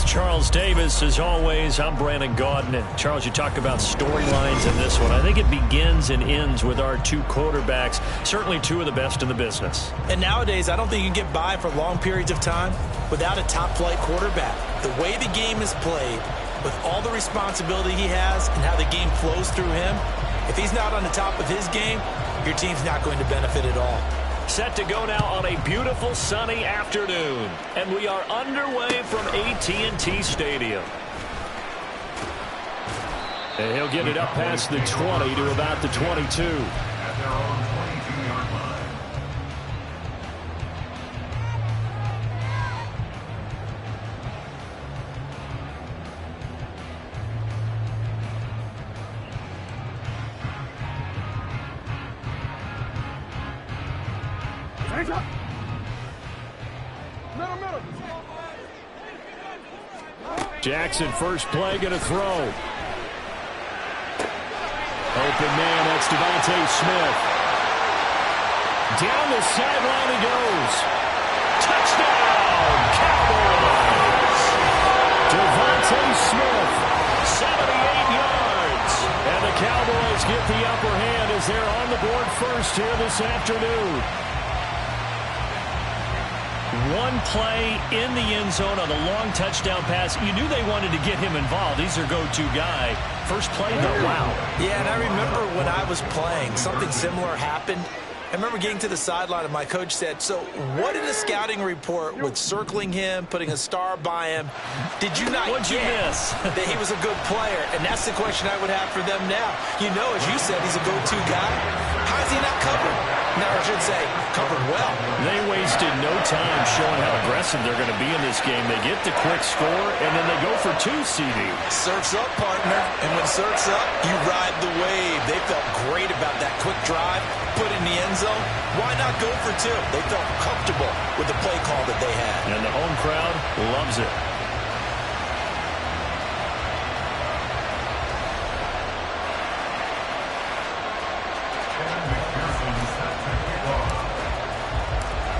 with Charles Davis. As always, I'm Brandon Gaudin. And Charles, you talk about storylines in this one. I think it begins and ends with our two quarterbacks, certainly two of the best in the business. And nowadays, I don't think you can get by for long periods of time without a top-flight quarterback. The way the game is played, with all the responsibility he has and how the game flows through him, if he's not on the top of his game, your team's not going to benefit at all. Set to go now on a beautiful sunny afternoon. And we are underway from AT&T Stadium. And he'll get it up past the 20 to about the 22. At their own 22-yard line. Jackson, first play, going to throw. Open man, that's Devontae Smith. Down the sideline he goes. Touchdown, Cowboys! Devontae Smith, 78 yards. And the Cowboys get the upper hand as they're on the board first here this afternoon. One play in the end zone on the long touchdown pass. You knew they wanted to get him involved. He's their go-to guy. First play, though, wow. Yeah, and I remember when I was playing, something similar happened. I remember getting to the sideline and my coach said, so what in the scouting report with circling him, putting a star by him, did you not What'd you miss? that he was a good player? And that's the question I would have for them now. You know, as you said, he's a go-to guy. How is he not covered? Now, I should say, covered well. They wasted no time showing how aggressive they're going to be in this game. They get the quick score, and then they go for two, CD. Surf's up, partner. And when surf's up, you ride the wave. They felt great about that quick drive, put in the end zone. Why not go for two? They felt comfortable with the play call that they had. And the home crowd loves it.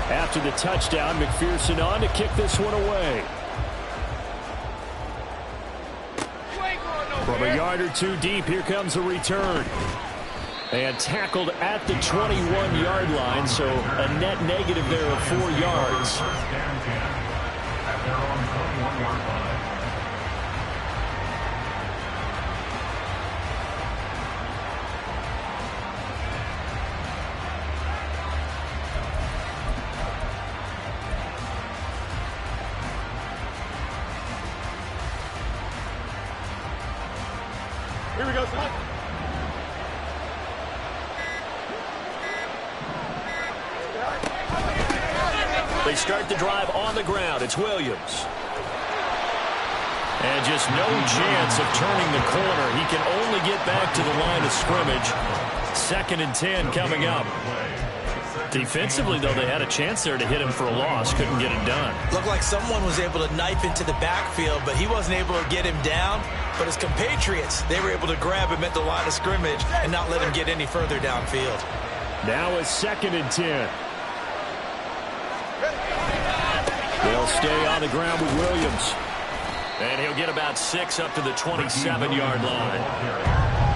After the touchdown, McPherson on to kick this one away. From a yard or two deep, here comes the return. And tackled at the 21-yard line, so a net negative there of 4 yards. At their own 21-yard line. Here we go, son. They start the drive on the ground. It's Williams. And just no chance of turning the corner. He can only get back to the line of scrimmage. 2nd and 10 coming up. Defensively, though, they had a chance there to hit him for a loss. Couldn't get it done. Looked like someone was able to knife into the backfield, but he wasn't able to get him down. But his compatriots, they were able to grab him at the line of scrimmage and not let him get any further downfield. Now it's 2nd and 10. They'll stay on the ground with Williams. And he'll get about 6 up to the 27-yard line.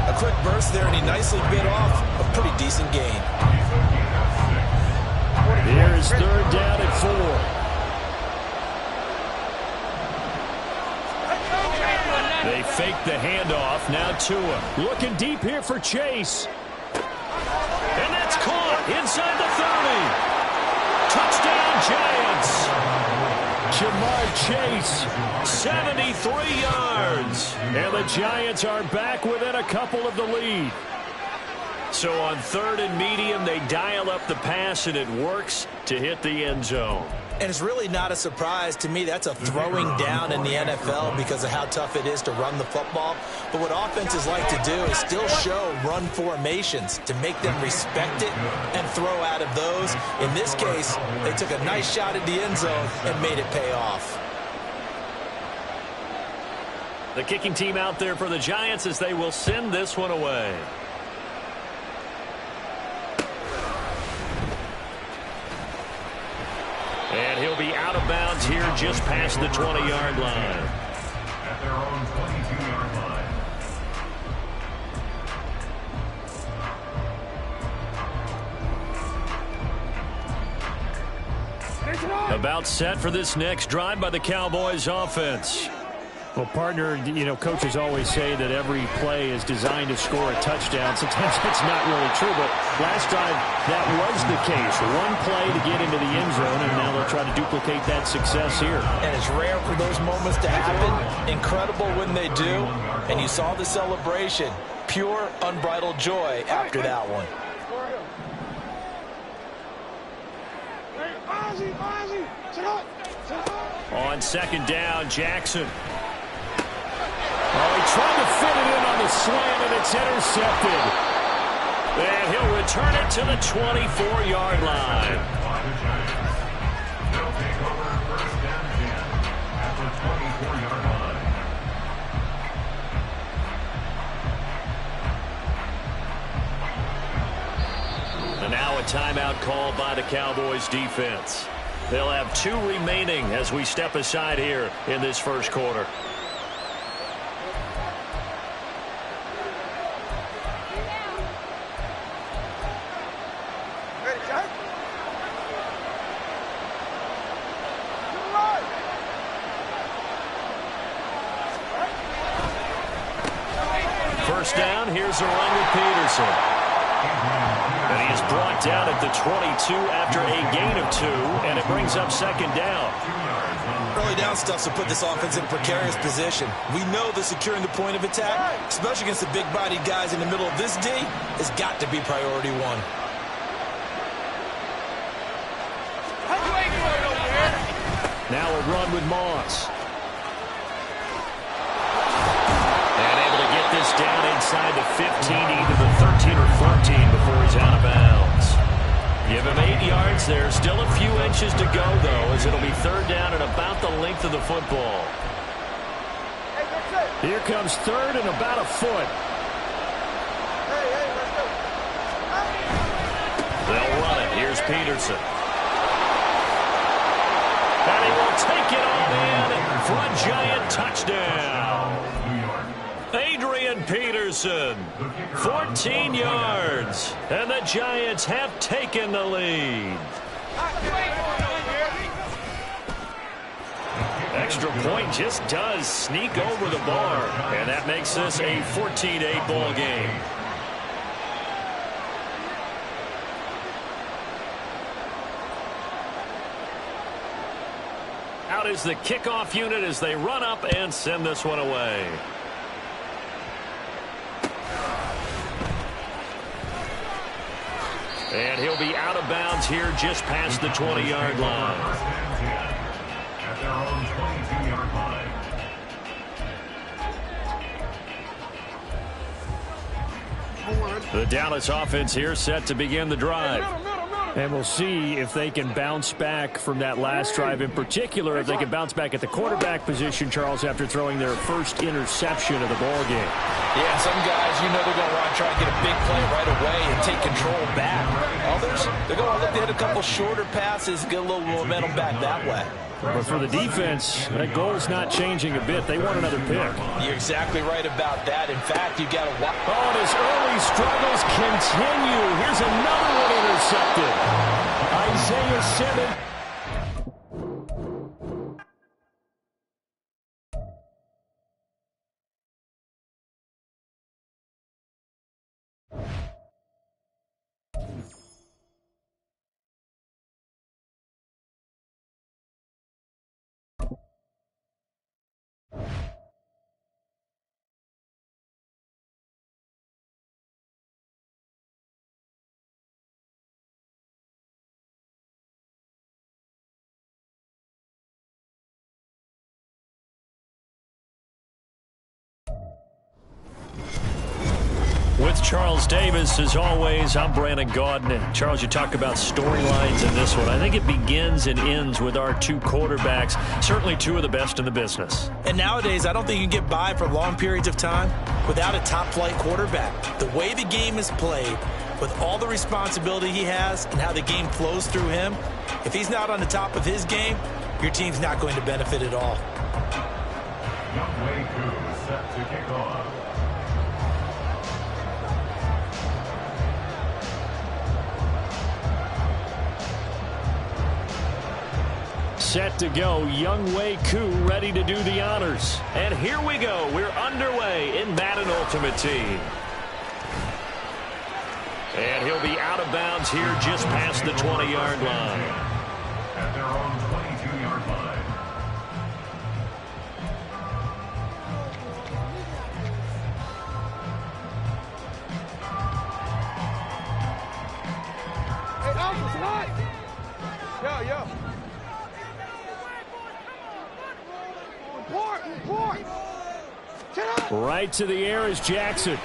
A quick burst there, and he nicely bit off a pretty decent gain. Here is 3rd down and 4. They fake the handoff. Now Tua looking deep here for Chase. And that's caught inside the 30. Touchdown, Giants. Jamar Chase, 73 yards. And the Giants are back within a couple of the lead. So on 3rd and medium, they dial up the pass, and it works to hit the end zone. And it's really not a surprise to me. That's a throwing down in the NFL because of how tough it is to run the football. But what offenses like to do is still show run formations to make them respect it and throw out of those. In this case, they took a nice shot at the end zone and made it pay off. The kicking team out there for the Giants as they will send this one away. And he'll be out of bounds here just past the 20-yard line. their own 22-yard line. About set for this next drive by the Cowboys offense. Well, partner, coaches always say that every play is designed to score a touchdown. Sometimes it's not really true, but last drive, that was the case. One play to get into the end zone, and now they'll try to duplicate that success here. And it's rare for those moments to happen. Incredible when they do. And you saw the celebration. Pure, unbridled joy after that one. On second down, Jackson. Oh, he tried to fit it in on the slant, and it's intercepted. And he'll return it to the 24-yard line. They'll take over first down 10 at the 24-yard line. And now a timeout called by the Cowboys defense. They'll have 2 remaining as we step aside here in this first quarter. First down, here's a run with Peterson. And he is brought down at the 22 after a gain of 2, and it brings up second down. Early down stuff to put this offense in a precarious position. We know that securing the point of attack, especially against the big-bodied guys in the middle of this D, has got to be priority 1. Now a run with Moss. And able to get this down inside the 15, either the 13 or 14 before he's out of bounds. Give him 8 yards there. Still a few inches to go, though, as it'll be third down at about the length of the football. Here comes third and about a foot. They'll run it. Here's Peterson. And he will take it on in for a giant touchdown. Adrian Peterson, 14 yards, and the Giants have taken the lead. Extra point just does sneak over the bar, and that makes this a 14-8 ball game. Out is the kickoff unit as they run up and send this one away. And he'll be out of bounds here just past the 20-yard line. At their own 22-yard line. The Dallas offense here set to begin the drive. And we'll see if they can bounce back from that last drive, in particular if they can bounce back at the quarterback position, Charles, after throwing their first interception of the ball game. Yeah, some guys, they're going to want to try and get a big play right away and take control back. Others, they're going to look to hit a couple shorter passes, get a little momentum back that way. But for the defense, that goal's not changing a bit. They want another pick. You're exactly right about that. In fact, you've got to watch. Oh, and his early struggles continue. Here's another one intercepted. Isaiah Simmons. With Charles Davis, as always, I'm Brandon Gaudin. And Charles, you talk about storylines in this one. I think it begins and ends with our 2 quarterbacks, certainly 2 of the best in the business. And nowadays, I don't think you can get by for long periods of time without a top-flight quarterback. The way the game is played, with all the responsibility he has and how the game flows through him, if he's not on the top of his game, your team's not going to benefit at all. Young way to set to kick off. Set to go, Younghoe Koo ready to do the honors. And here we go. We're underway in Madden Ultimate Team. And he'll be out of bounds here just past the 20-yard line. At their own 22-yard line. Hey, Alpha, what? Yo. Report. Right to the air is Jackson.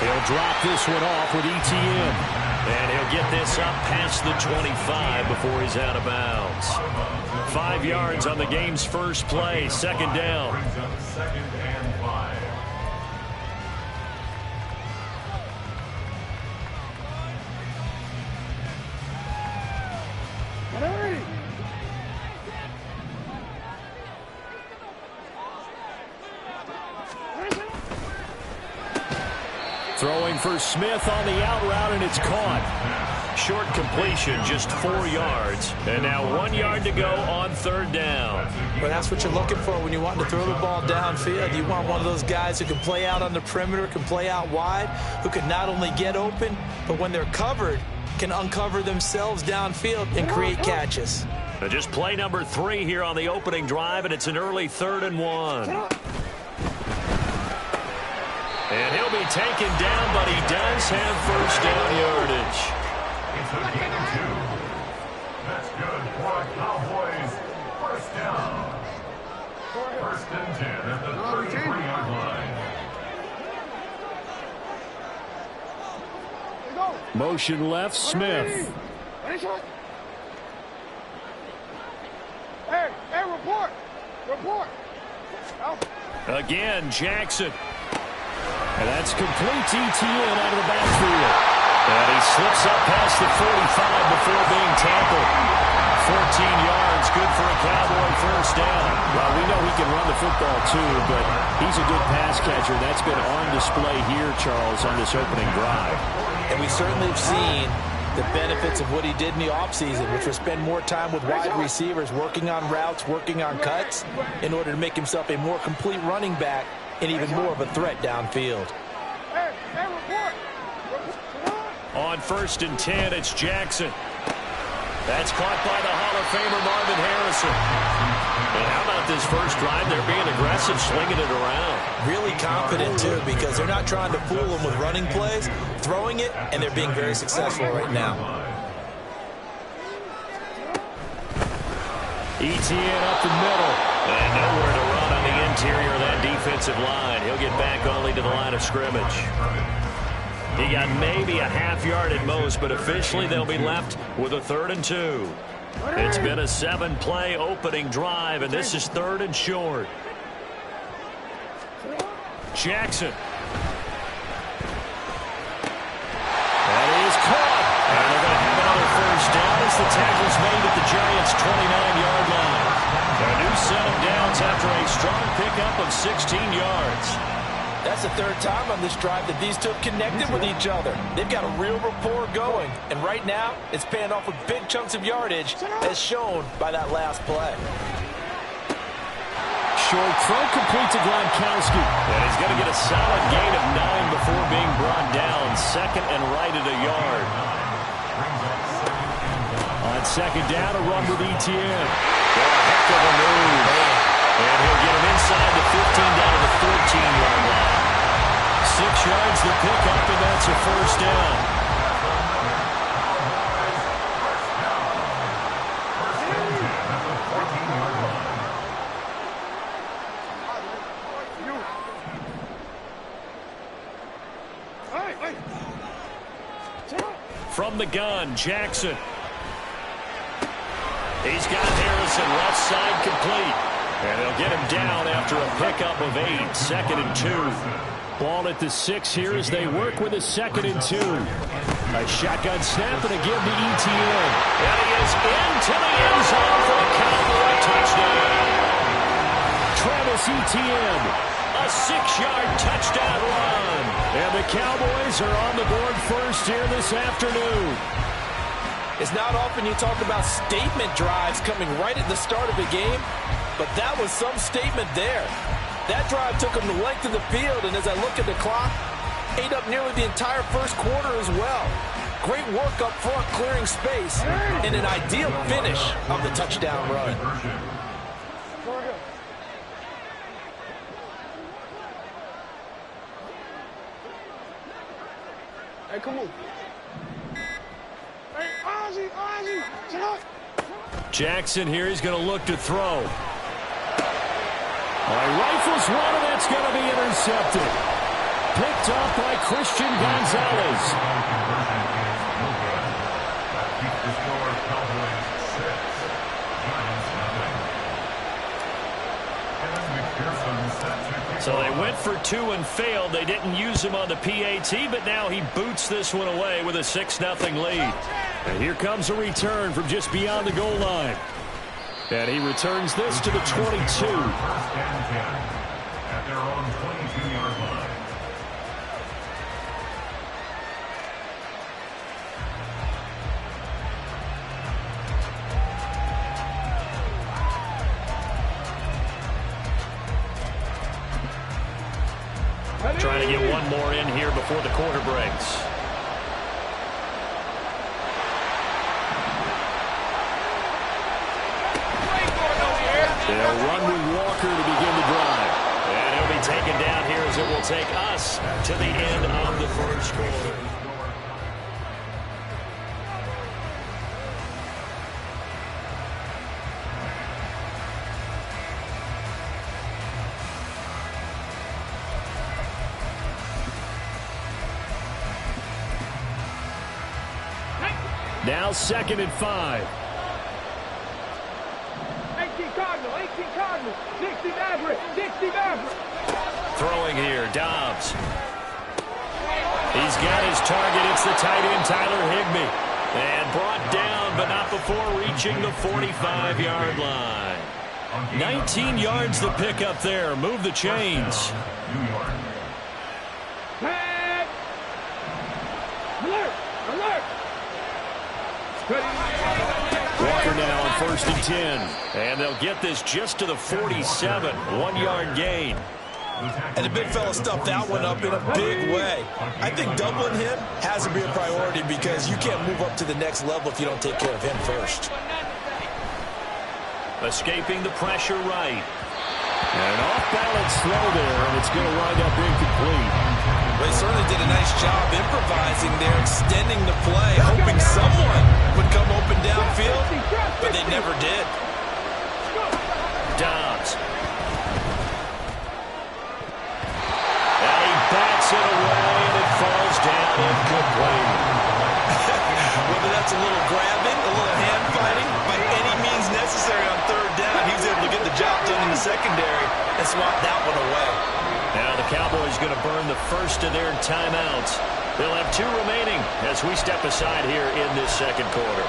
He'll drop this one off with ETN. And he'll get this up past the 25 before he's out of bounds. 5 yards on the game's first play, second down. Brings up second and 5. Throwing for Smith on the out route, and it's caught. Short completion, just 4 yards. And now 1 yard to go on third down. But that's what you're looking for when you want to throw the ball downfield. You want one of those guys who can play out on the perimeter, can play out wide, who can not only get open, but when they're covered, can uncover themselves downfield and create catches. Now just play number 3 here on the opening drive, and it's an early 3rd and 1. And he'll be taken down, but he does have first down yardage. It's a gain of 2. That's good for a Cowboys first down. First and 10 at the 33-yard line. Motion left, Smith. Hey, report. Again, Jackson. And that's complete to ETN out of the backfield. And he slips up past the 45 before being tackled. 14 yards, good for a Cowboy first down. Well, we know he can run the football too, but he's a good pass catcher. That's been on display here, Charles, on this opening drive. And we certainly have seen the benefits of what he did in the offseason, which was spend more time with wide receivers, working on routes, working on cuts, in order to make himself a more complete running back and even more of a threat downfield. On first and 10, it's Jackson. That's caught by the Hall of Famer Marvin Harrison. And how about this first drive? They're being aggressive, slinging it around. Really confident, too, because they're not trying to fool him with running plays, throwing it, and they're being very successful right now. ETN up the middle. And nowhere to run on the interior of that defensive line. He'll get back only to the line of scrimmage. He got maybe a half yard at most, but officially they'll be left with a 3rd and 2. It's been a 7-play opening drive, and this is 3rd and short. Jackson. That is caught. And they're going to have another first down as the tackle's made at the Giants' 29-yard line. A new set of downs after a strong pickup of 16 yards. That's the 3rd time on this drive that these two have connected with each other. They've got a real rapport going, and right now it's paying off with big chunks of yardage, as shown by that last play. Short throw complete to Gronkowski. And he's going to get a solid gain of 9 before being brought down. 2nd and right at a yard. On second down, a run with ETN. What a heck of a move. And he'll get him inside the 15 down to the 14-yard line. 6 yards to pick up, and that's a first down. From the gun, Jackson. He's got Harrison left side complete. And they'll get him down after a pickup of 8. 2nd and 2. Ball at the 6 here as they work with a 2nd and 2. A shotgun snap and a give to ETN. And he is into the end zone for a Cowboy touchdown. Travis Travis Etienne. A 6-yard touchdown run. And the Cowboys are on the board first here this afternoon. It's not often you talk about statement drives coming right at the start of a game, but that was some statement there. That drive took them the length of the field, and as I look at the clock, ate up nearly the entire first quarter as well. Great work up front, clearing space, and an ideal finish of the touchdown run. Hey, come on. Hey, Ozzie, shut. Jackson here, he's going to look to throw. Rifles one, and that's going to be intercepted. Picked off by Christian Gonzalez. So they went for 2 and failed. They didn't use him on the PAT, but now he boots this one away with a 6-0 lead. And here comes a return from just beyond the goal line. And he returns this to the 22. First and 10 at their own 22-yard line. Trying to get one more in here before the quarter breaks. They'll run with Walker to begin the drive. And he'll be taken down here as it will take us to the end of the first quarter. Now 2nd and 5. 18 Cardinal, 60 Maverick. Throwing here, Dobbs. He's got his target. It's the tight end, Tyler Higbee. And brought down, but not before reaching the 45-yard line. 19 yards the pick up there. Move the chains. Alert! Walker now on 1st and 10. And they'll get this just to the 47. 1-yard gain. And the big fella stuffed that one up in a big way. I think doubling him has to be a priority because you can't move up to the next level if you don't take care of him first. Escaping the pressure right. And an off-balance throw there, and it's going to wind up incomplete. They certainly did a nice job improvising there, extending the play, hoping someone would come open downfield, but they never did. Dobbs. And he bats it away, and it falls down incomplete. Whether that's a little grabbing, a little hand fighting, by any means necessary on 3rd down, he was able to get the job done in the secondary and swat that one away. Now the Cowboys going to burn the first of their timeouts. They'll have 2 remaining as we step aside here in this 2nd quarter.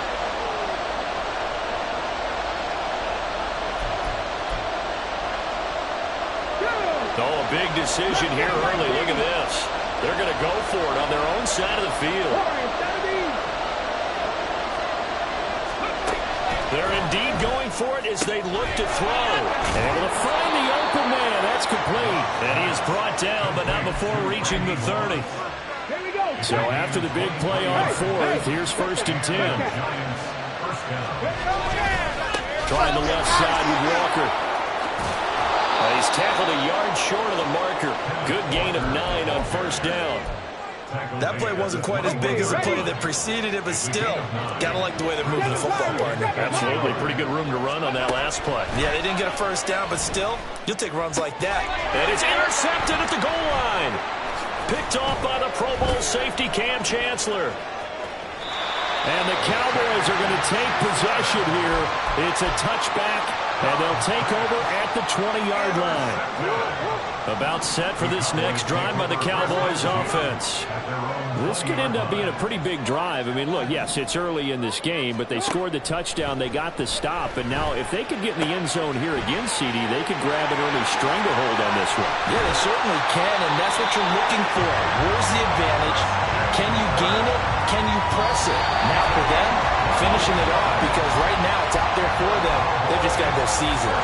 Oh, a big decision here early. Look at this. They're going to go for it on their own side of the field. They're indeed going for it as they look to throw. Able to find the open man. That's complete. And he is brought down, but not before reaching the 30. So after the big play on 4th, here's 1st and 10. Trying the left side with Walker. He's tackled a yard short of the marker. Good gain of 9 on 1st down. That play wasn't quite as big as the play that preceded it, but still, gotta like the way they're moving the football, partner. Absolutely. Pretty good room to run on that last play. Yeah, they didn't get a 1st down, but still, you'll take runs like that. And it's intercepted at the goal line. Picked off by the Pro Bowl safety, Cam Chancellor. And the Cowboys are going to take possession here. It's a touchback And they'll take over at the 20-yard line. About set for this next drive by the Cowboys offense. This could end up being a pretty big drive. I mean, look, yes, it's early in this game, but they scored the touchdown. They got the stop. And now if they could get in the end zone here again, CD, they could grab an early stranglehold on this one. Yeah, they certainly can, and that's what you're looking for. Where's the advantage? Can you gain it? Can you press it? Now for them, finishing it off, because right now it's out there for them. They've just got to go seize it.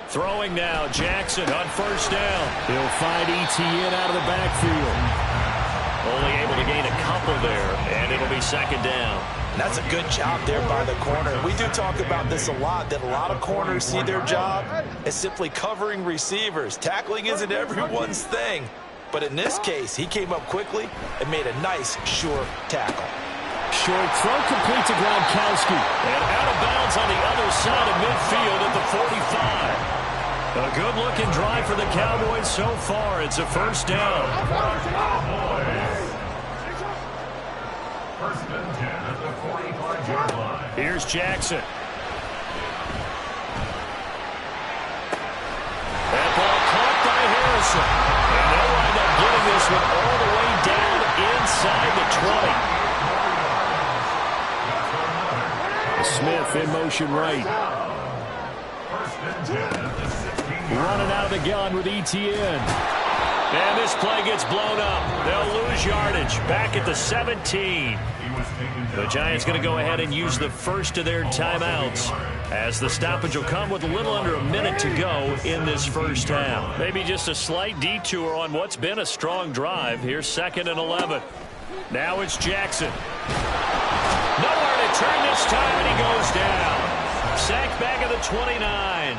Throwing now, Jackson on first down. He'll find Etienne out of the backfield. Only able to gain a couple there, and it'll be second down. That's a good job there by the corner. We do talk about this a lot, that a lot of corners see their job as simply covering receivers. Tackling isn't everyone's thing. But in this case, he came up quickly and made a nice, sure tackle. Short throw complete to Gronkowski. And out of bounds on the other side of midfield at the 45. A good-looking drive for the Cowboys so far. It's a first down. First and 10 at the 45-yard line. Here's Jackson. That ball caught by Harrison. And they'll wind up getting this one all the way down inside the 20. Smith in motion right. First and 10 at the 16-yard line. Running out of the gun with Etienne. And this play gets blown up. They'll lose yardage back at the 17. The Giants going to go ahead and use the first of their timeouts, as the stoppage will come with a little under a minute to go in this first half. Maybe just a slight detour on what's been a strong drive. Here's 2nd and 11. Now it's Jackson. Nowhere to turn this time, and he goes down. Sacked back at the 29.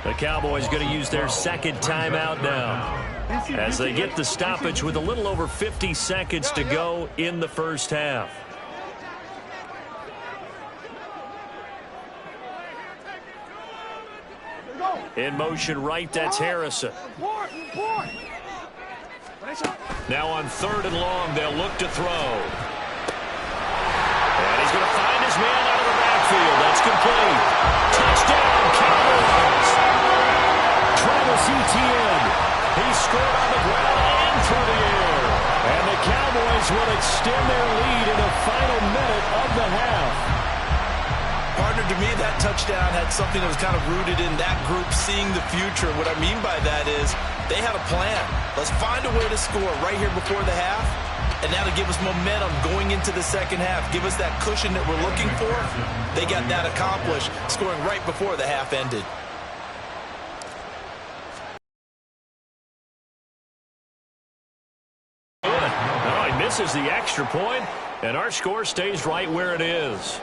The Cowboys going to use their second timeout now, as they get the stoppage with a little over 50 seconds to go in the first half. In motion right, that's Harrison. Now on 3rd and long, they'll look to throw. And he's going to find his man out of the backfield. That's complete. Touchdown, Cowboys. Travis Etienne. He scored on the ground and through the air. And the Cowboys will extend their lead in the final minute of the half. Partner, to me, that touchdown had something that was kind of rooted in that group seeing the future. What I mean by that is they had a plan. Let's find a way to score right here before the half, and that'll give us momentum going into the second half. Give us that cushion that we're looking for. They got that accomplished, scoring right before the half ended. Oh, he misses the extra point, and our score stays right where it is.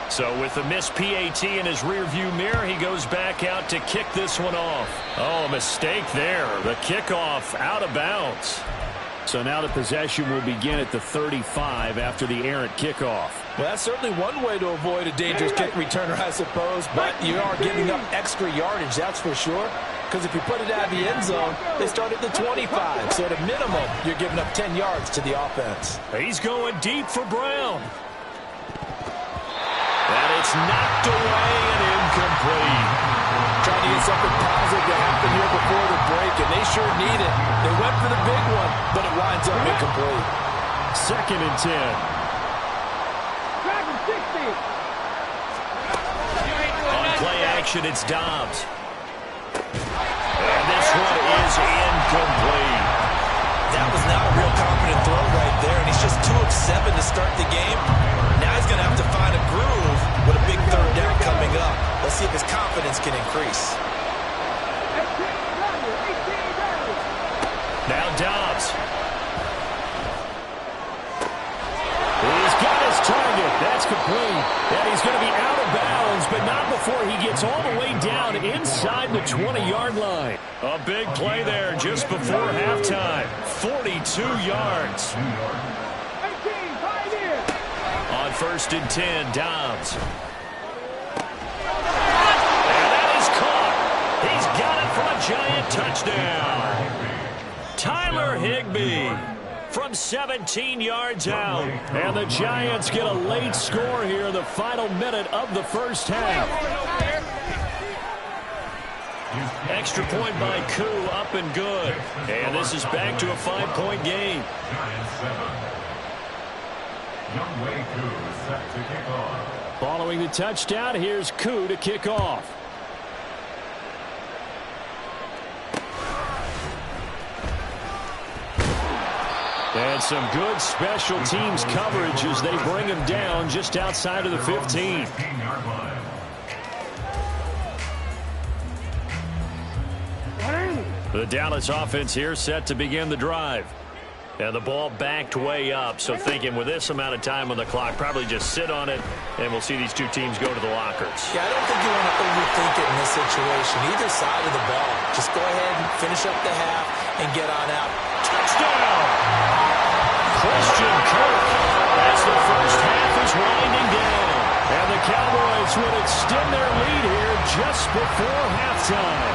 So with the missed PAT in his rearview mirror, he goes back out to kick this one off. Oh, a mistake there. The kickoff out of bounds. So now the possession will begin at the 35 after the errant kickoff. Well, that's certainly one way to avoid a dangerous kick returner, I suppose, but you are giving up extra yardage, that's for sure. Because if you put it out of the end zone, they start at the 25. So at a minimum, you're giving up 10 yards to the offense. He's going deep for Brown. And it's knocked away and incomplete. Trying to get something positive to happen here before the break, and they sure need it. They went for the big one, but it winds up incomplete. 2nd and 10. On play action, it's Dobbs. And this one is incomplete. That was not a real confident throw right there, and he's just 2 of 7 to start the game. Now he's going to have to find a groove with a big 3rd down coming up. Let's see if his confidence can increase. Now Dobbs. He's got his target. That's complete. complete. And he's going to be out of bounds, but not before he gets all the way down inside the 20-yard line. A big play there just before halftime. 42 yards. 18, pioneer. On 1st and 10, Dobbs. And that is caught. He's got it for a giant touchdown. Tyler Higbee from 17 yards out. And the Giants get a late score here in the final minute of the first half. Extra point by Koo, up and good. And this is back to a 5-point game. Youngway Koo set to kick off. Following the touchdown, here's Koo to kick off. And some good special teams coverage as they bring him down just outside of the 15. The Dallas offense here set to begin the drive. And the ball backed way up, so thinking with this amount of time on the clock, probably just sit on it, and we'll see these two teams go to the lockers. Yeah, I don't think you want to overthink it in this situation. Either side of the ball. Just go ahead and finish up the half and get on out. Touchdown! Christian Kirk as the first half is winding down. And the Cowboys would extend their lead here just before halftime.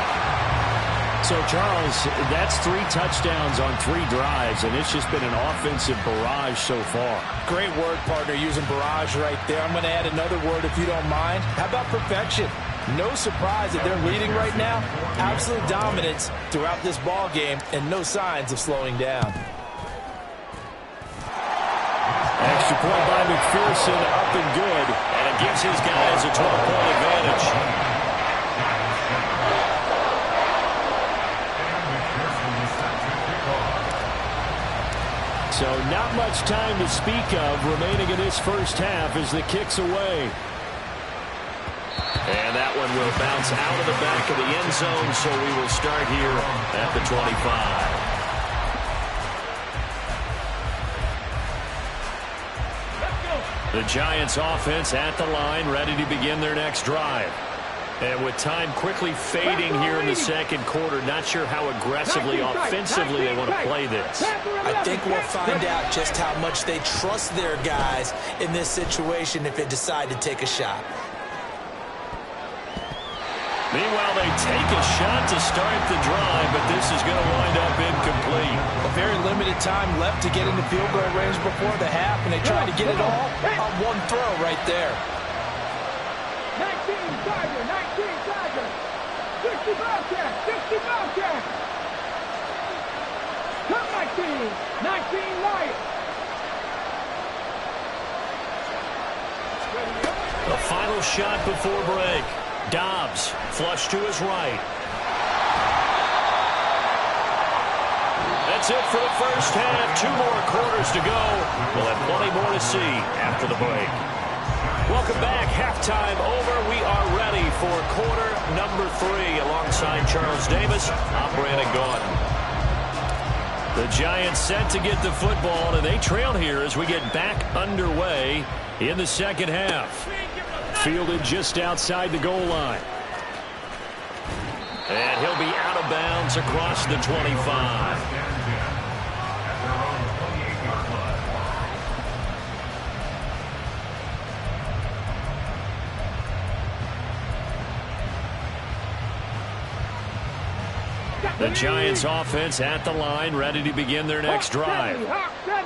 So, Charles, that's 3 touchdowns on 3 drives, and it's just been an offensive barrage so far. Great word, partner, using barrage right there. I'm going to add another word if you don't mind. How about perfection? No surprise that they're leading right now. Absolute dominance throughout this ball game and no signs of slowing down. Extra point by McPherson, up and good, and it gives his guys a 12-point advantage. So not much time to speak of remaining in this first half as the kick's away. And that one will bounce out of the back of the end zone, so we will start here at the 25. The Giants offense at the line, ready to begin their next drive. And with time quickly fading here in the second quarter, not sure how aggressively, offensively they want to play this. I think we'll find out just how much they trust their guys in this situation if they decide to take a shot. Meanwhile, they take a shot to start the drive, but this is going to wind up incomplete. A very limited time left to get into field goal range before the half, and they try to get it all on one throw right there. 19 Tiger, 19 Tiger. 60 Bobcat, 60 Bobcat. Come 19, 19 Lion. The final shot before break. Dobbs, flush to his right. That's it for the first half. 2 more quarters to go. We'll have plenty more to see after the break. Welcome back. Halftime over. We are ready for quarter number 3. Alongside Charles Davis, I'm Brandon Gaudin. The Giants set to get the football, and they trail here as we get back underway in the second half. Fielded just outside the goal line. And he'll be out of bounds across the 25. The Giants offense at the line, ready to begin their next drive.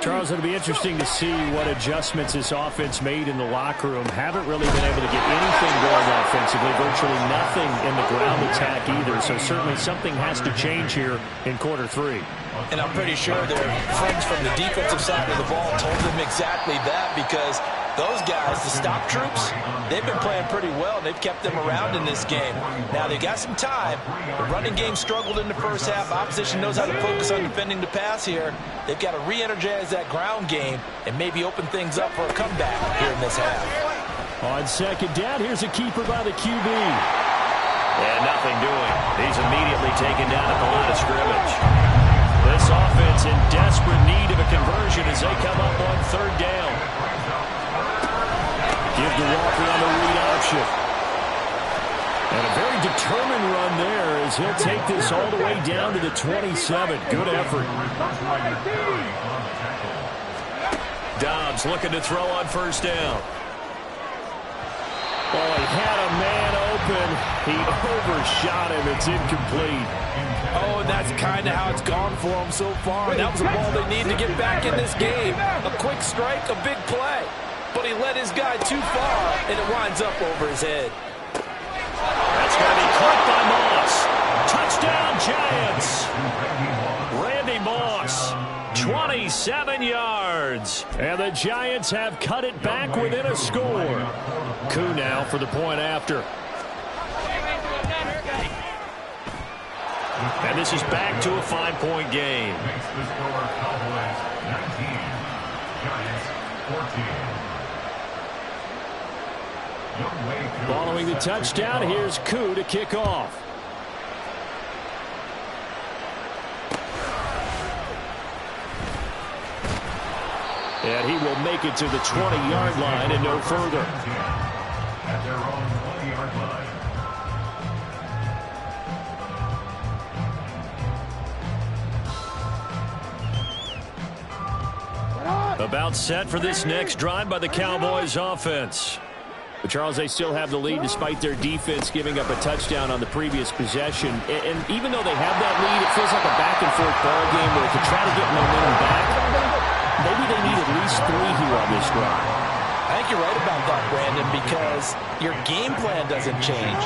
Charles, it'll be interesting to see what adjustments this offense made in the locker room. Haven't really been able to get anything going offensively, virtually nothing in the ground attack either. So certainly something has to change here in quarter 3. And I'm pretty sure their friends from the defensive side of the ball told them exactly that, because those guys, the stop troops, they've been playing pretty well. They've kept them around in this game. Now, they got some time. The running game struggled in the first half. Opposition knows how to focus on defending the pass here. They've got to re-energize that ground game and maybe open things up for a comeback here in this half. On second down, here's a keeper by the QB. And nothing doing. He's immediately taken down at the line of scrimmage. This offense in desperate need of a conversion as they come up on third down. to Walker on the read option. And a very determined run there as he'll take this all the way down to the 27. Good effort. Dobbs looking to throw on first down. Oh, he had a man open. He overshot him. It's incomplete. Oh, and that's kind of how it's gone for him so far. That was a ball they need to get back in this game. A quick strike, a big play. But he let his guy too far, and it winds up over his head. That's going to be caught by Moss. Touchdown, Giants. Randy Moss, 27 yards. And the Giants have cut it back within a score. Koo now for the point after. And this is back to a 5-point game. Makes the score Cowboys 19, Giants 14. Following the touchdown, here's Koo to kick off. And he will make it to the 20-yard line and no further. At their own 20-yard line. About set for this next drive by the Cowboys offense. But Charles, they still have the lead despite their defense giving up a touchdown on the previous possession. And even though they have that lead, it feels like a back-and-forth ball game where to try to get momentum back, maybe they need at least 3 here on this drive. I think you're right about that, Brandon, because your game plan doesn't change.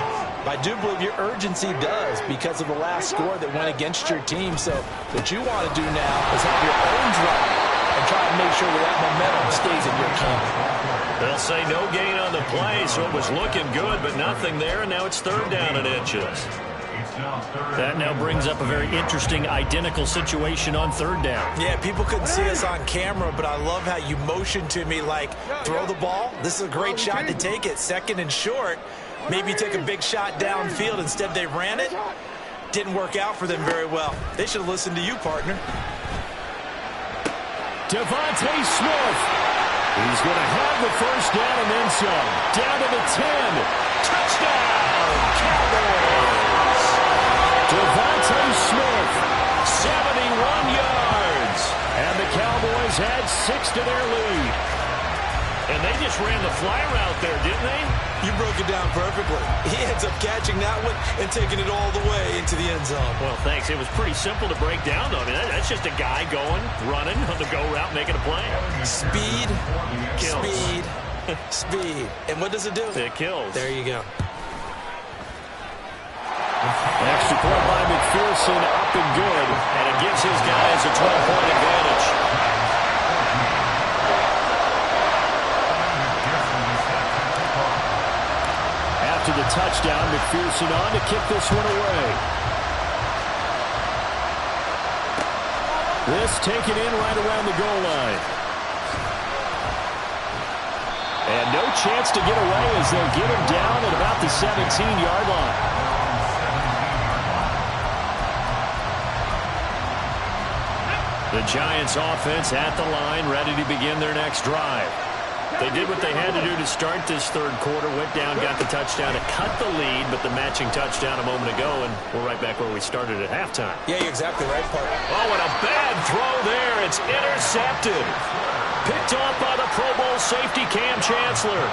I do believe your urgency does because of the last score that went against your team. So what you want to do now is have your own drive and try to make sure that momentum stays in your camp. They'll say no gain on the play, so it was looking good, but nothing there, and now it's 3rd down and inches. That now brings up a very interesting identical situation on 3rd down. Yeah, people couldn't see us on camera, but I love how you motioned to me like, throw the ball. This is a great shot to take it. 2nd and short. Maybe take a big shot downfield. Instead, they ran it. Didn't work out for them very well. They should have listened to you, partner. Devontae Smith. He's going to have the 1st down and then some. Down to the 10. Touchdown, Cowboys. Devontae Smith, 71 yards. and the Cowboys add 6 to their lead. And they just ran the fly route there, didn't they? You broke it down perfectly. He ends up catching that one and taking it all the way into the end zone. Well, thanks. It was pretty simple to break down, though. I mean, that's just a guy going, running on the go route, making a play. Speed, Kills. speed, speed. And what does it do? It kills. There you go. Extra point by McPherson, up and good. And it gives his guys a 12-point advantage. After the touchdown, McPherson on to kick this one away. This taken in right around the goal line. And no chance to get away as they'll get him down at about the 17-yard line. The Giants offense at the line, ready to begin their next drive. They did what they had to do to start this 3rd quarter, went down, got the touchdown to cut the lead, but the matching touchdown a moment ago, and we're right back where we started at halftime. Yeah, you're exactly right, partner. Oh, and a bad throw there. It's intercepted. Picked off by the Pro Bowl safety Cam Chancellor.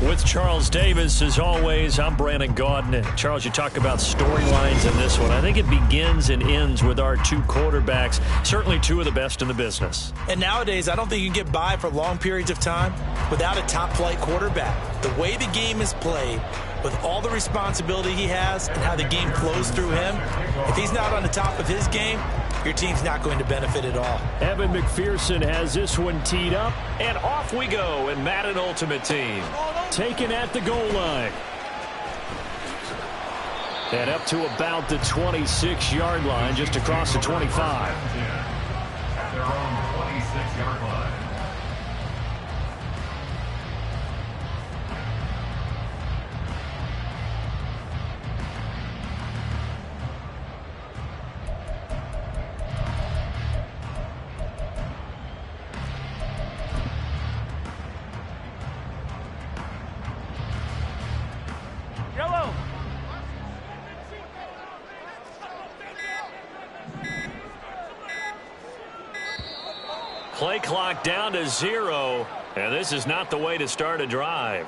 With Charles Davis, as always, I'm Brandon Gaudin. And Charles, you talk about storylines in this one. I think it begins and ends with our two quarterbacks, certainly two of the best in the business. And nowadays, I don't think you can get by for long periods of time without a top-flight quarterback. The way the game is played, with all the responsibility he has and how the game flows through him, if he's not on the top of his game, your team's not going to benefit at all. Evan McPherson has this one teed up, and off we go in Madden Ultimate Team. Taken at the goal line. And up to about the 26-yard line, just across the 25. At their own 26-yard line. Play clock down to 0, and this is not the way to start a drive.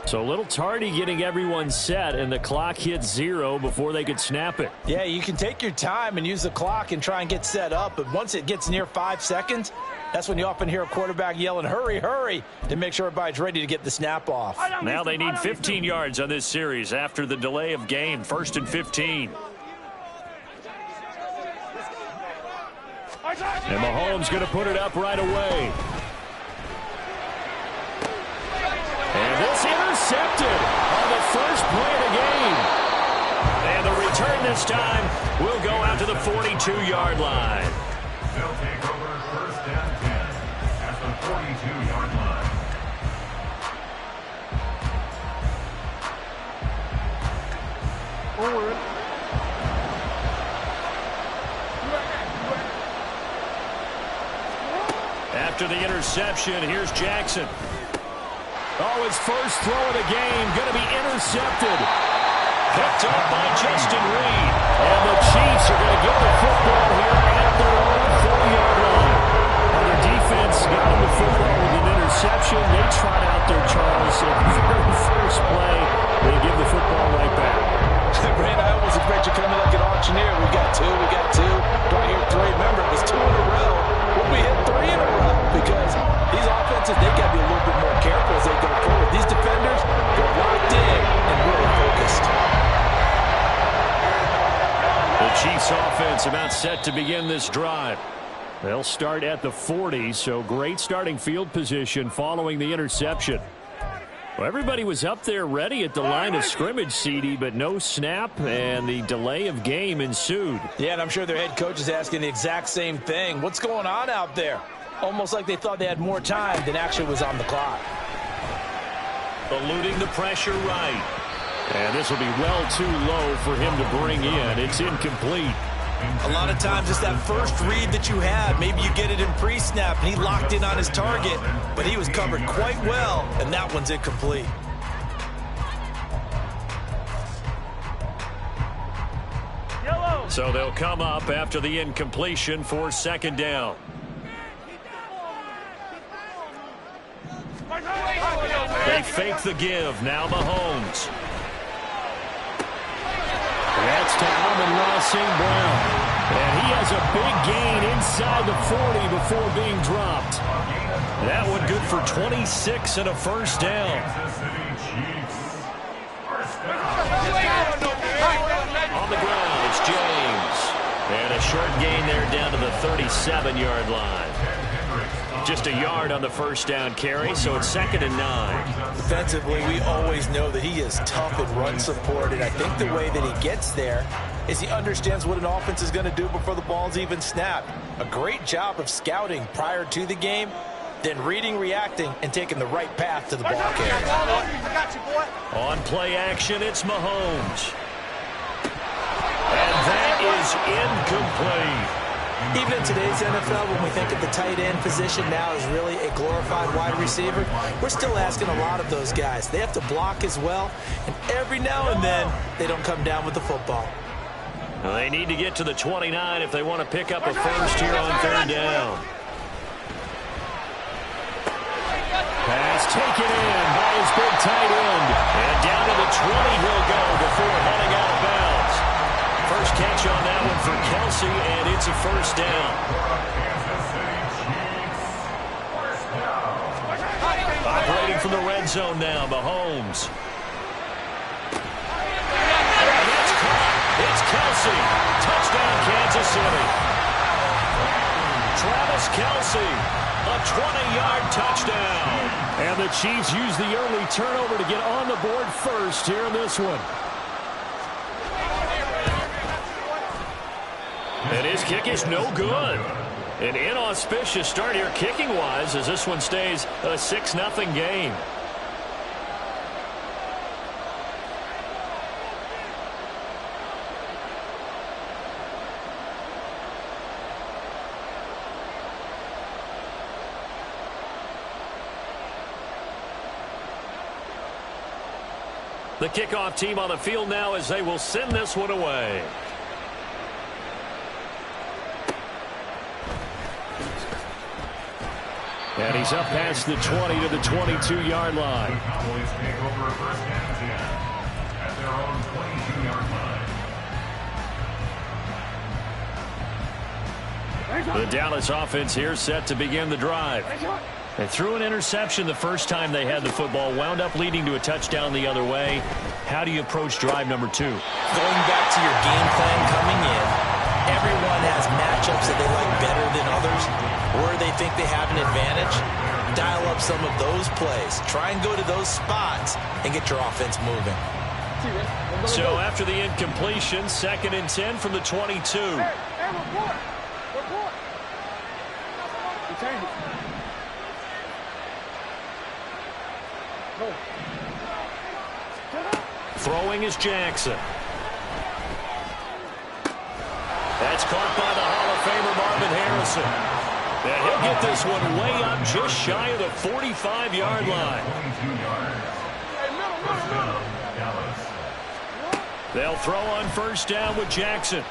So a little tardy getting everyone set, and the clock hit 0 before they could snap it. Yeah, you can take your time and use the clock and try and get set up, but once it gets near 5 seconds, that's when you often hear a quarterback yelling, hurry, hurry, to make sure everybody's ready to get the snap off. Now they need 15 yards on this series after the delay of game, 1st and 15. And Mahomes going to put it up right away. And this intercepted on the first play of the game. And the return this time will go out to the 42-yard line. They'll take over 1st and 10 at the 42-yard line. Forward. After the interception, here's Jackson. Oh, his first throw of the game going to be intercepted. Picked up by Justin Reed. And the Chiefs are going to get the football here at their own 4-yard line. And their defense got him the football with an interception. They trot out there, Charles, at the very first play. They give the football right back. Brandon, I almost expect defenses, they've got to be a little bit more careful as they go forward. These defenders, they're locked in and really focused. The Chiefs offense about set to begin this drive. They'll start at the 40, so great starting field position following the interception. Well, everybody was up there ready at the line of scrimmage, CD, but no snap, and the delay of game ensued. Yeah, and I'm sure their head coach is asking the exact same thing. What's going on out there? Almost like they thought they had more time than actually was on the clock. Eluding the pressure right. And this will be well too low for him to bring in. It's incomplete. A lot of times it's that first read that you have. Maybe you get it in pre-snap, and he locked in on his target, but he was covered quite well, and that one's incomplete. So they'll come up after the incompletion for second down. They fake the give. Now Mahomes. That's to Amon-Ra St. Brown. And he has a big gain inside the 40 before being dropped. That one good for 26 and a first down. On the ground, it's James. And a short gain there down to the 37-yard line. Just a yard on the first down carry, so it's 2nd and 9. Defensively, we always know that he is tough in run support, and I think the way that he gets there is he understands what an offense is going to do before the ball's even snapped. A great job of scouting prior to the game, then reading, reacting, and taking the right path to the ball carrier. On play action, it's Mahomes. And that is incomplete. Even in today's NFL, when we think of the tight end position now as really a glorified wide receiver, we're still asking a lot of those guys. They have to block as well, and every now and then, they don't come down with the football. Well, they need to get to the 29 if they want to pick up a first here on 3rd down. Pass taken in by his big tight end. And down to the 20 he'll go before heading out of bounds. First catch on that one for Kelsey, and it's a first down. Operating from the red zone now, Mahomes. And that's caught. It's Kelsey. Touchdown, Kansas City. Travis Kelsey, a 20-yard touchdown. And the Chiefs use the early turnover to get on the board first here in this one. And his kick is no good. An inauspicious start here kicking-wise as this one stays a 6-0 game. The kickoff team on the field now as they will send this one away. And he's up past the 20 to the 22-yard line. Cowboys take over first and 10 at their own 22-yard line. The Dallas offense here set to begin the drive. They threw an interception the first time they had the football, wound up leading to a touchdown the other way. How do you approach drive number 2? Going back to your game plan coming in, everyone has matchups that they like better than others, where they think they have an advantage. Dial up some of those plays. Try and go to those spots and get your offense moving. So after the incompletion, 2nd and 10 from the 22. Hey, report. Report. Change it. Throwing is Jackson. That's caught by the Hall of Famer Marvin Harrison. And he'll get this one way up just shy of the 45-yard line. They'll throw on first down with Jackson.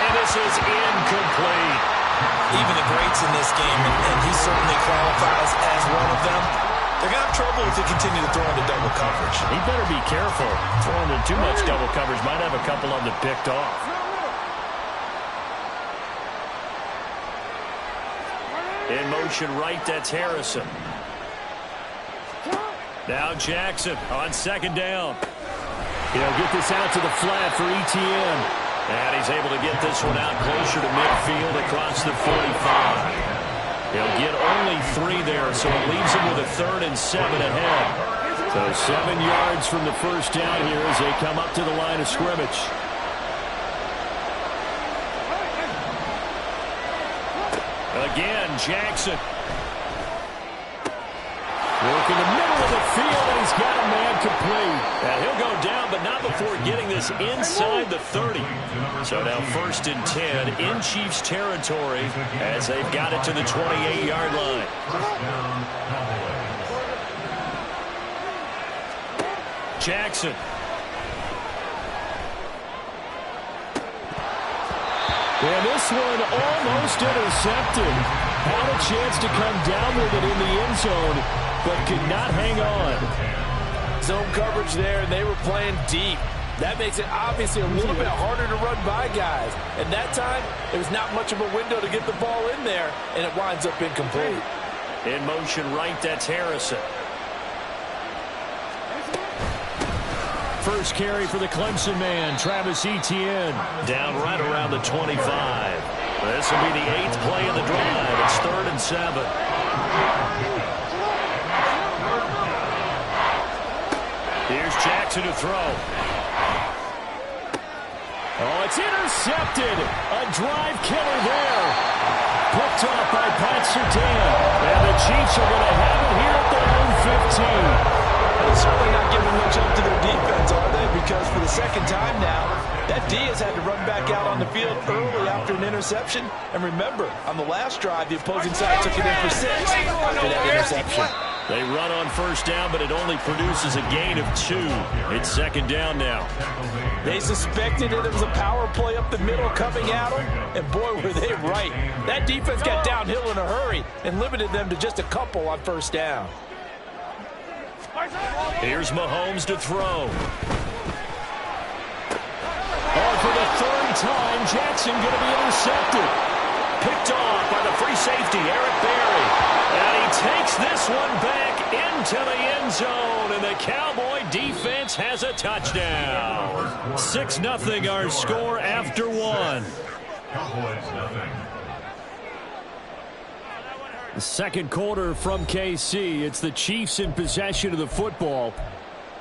And this is incomplete. Even the greats in this game, and he certainly qualifies as one of them, they're going to have trouble if they continue to throw into double coverage. He better be careful. Throwing in too much double coverage might have a couple of them picked off. In motion right, that's Harrison. Now Jackson on second down. He'll get this out to the flat for Etienne. And he's able to get this one out closer to midfield across the 45. He'll get only 3 there, so it leaves him with a 3rd and 7 ahead. So 7 yards from the first down here as they come up to the line of scrimmage. Again, Jackson. Working the middle of the field, and he's got a man complete. And he'll go down, but not before getting this inside the 30. So now 1st and 10 in Chiefs territory as they've got it to the 28-yard line. Jackson. And this one almost intercepted. Had a chance to come down with it in the end zone, but could not hang on. Zone coverage there, and they were playing deep. That makes it obviously a little bit harder to run by guys. And that time, there was not much of a window to get the ball in there, and it winds up incomplete. In motion right, that's Harrison. First carry for the Clemson man, Travis Etienne. Down right around the 25. This will be the 8th play of the drive. It's 3rd and 7. Here's Jackson to throw. Oh, it's intercepted. A drive killer there. Picked off by Pat Surtain. And the Chiefs are going to have it here at their own 15. They're certainly not giving much up to their defense, are they? Because for the second time now, that D has had to run back out on the field early after an interception. And remember, on the last drive, the opposing side took it in for 6 after that interception. They run on first down, but it only produces a gain of 2. It's second down now. They suspected it was a power play up the middle coming at them, and boy, were they right. That defense got downhill in a hurry and limited them to just a couple on first down. Here's Mahomes to throw. Oh, for the 3rd time, Jackson going to be intercepted. Picked off by the free safety, Eric Berry. And he takes this one back into the end zone, and the Cowboy defense has a touchdown. 6-0 our score after 1. Cowboys nothing. The second quarter from KC. It's the Chiefs in possession of the football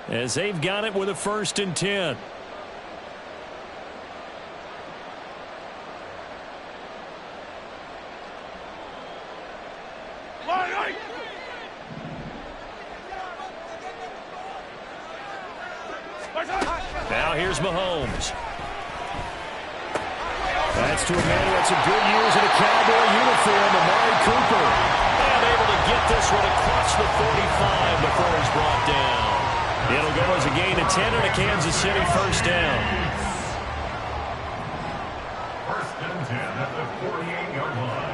as they've got it with a 1st and 10. Now here's Mahomes. That's to a man who had some good years in a Cowboy uniform, Amari Cooper. And able to get this one across the 45 before he's brought down. It'll go as a gain of 10 and a Kansas City first down. 1st and 10 at the 48-yard line.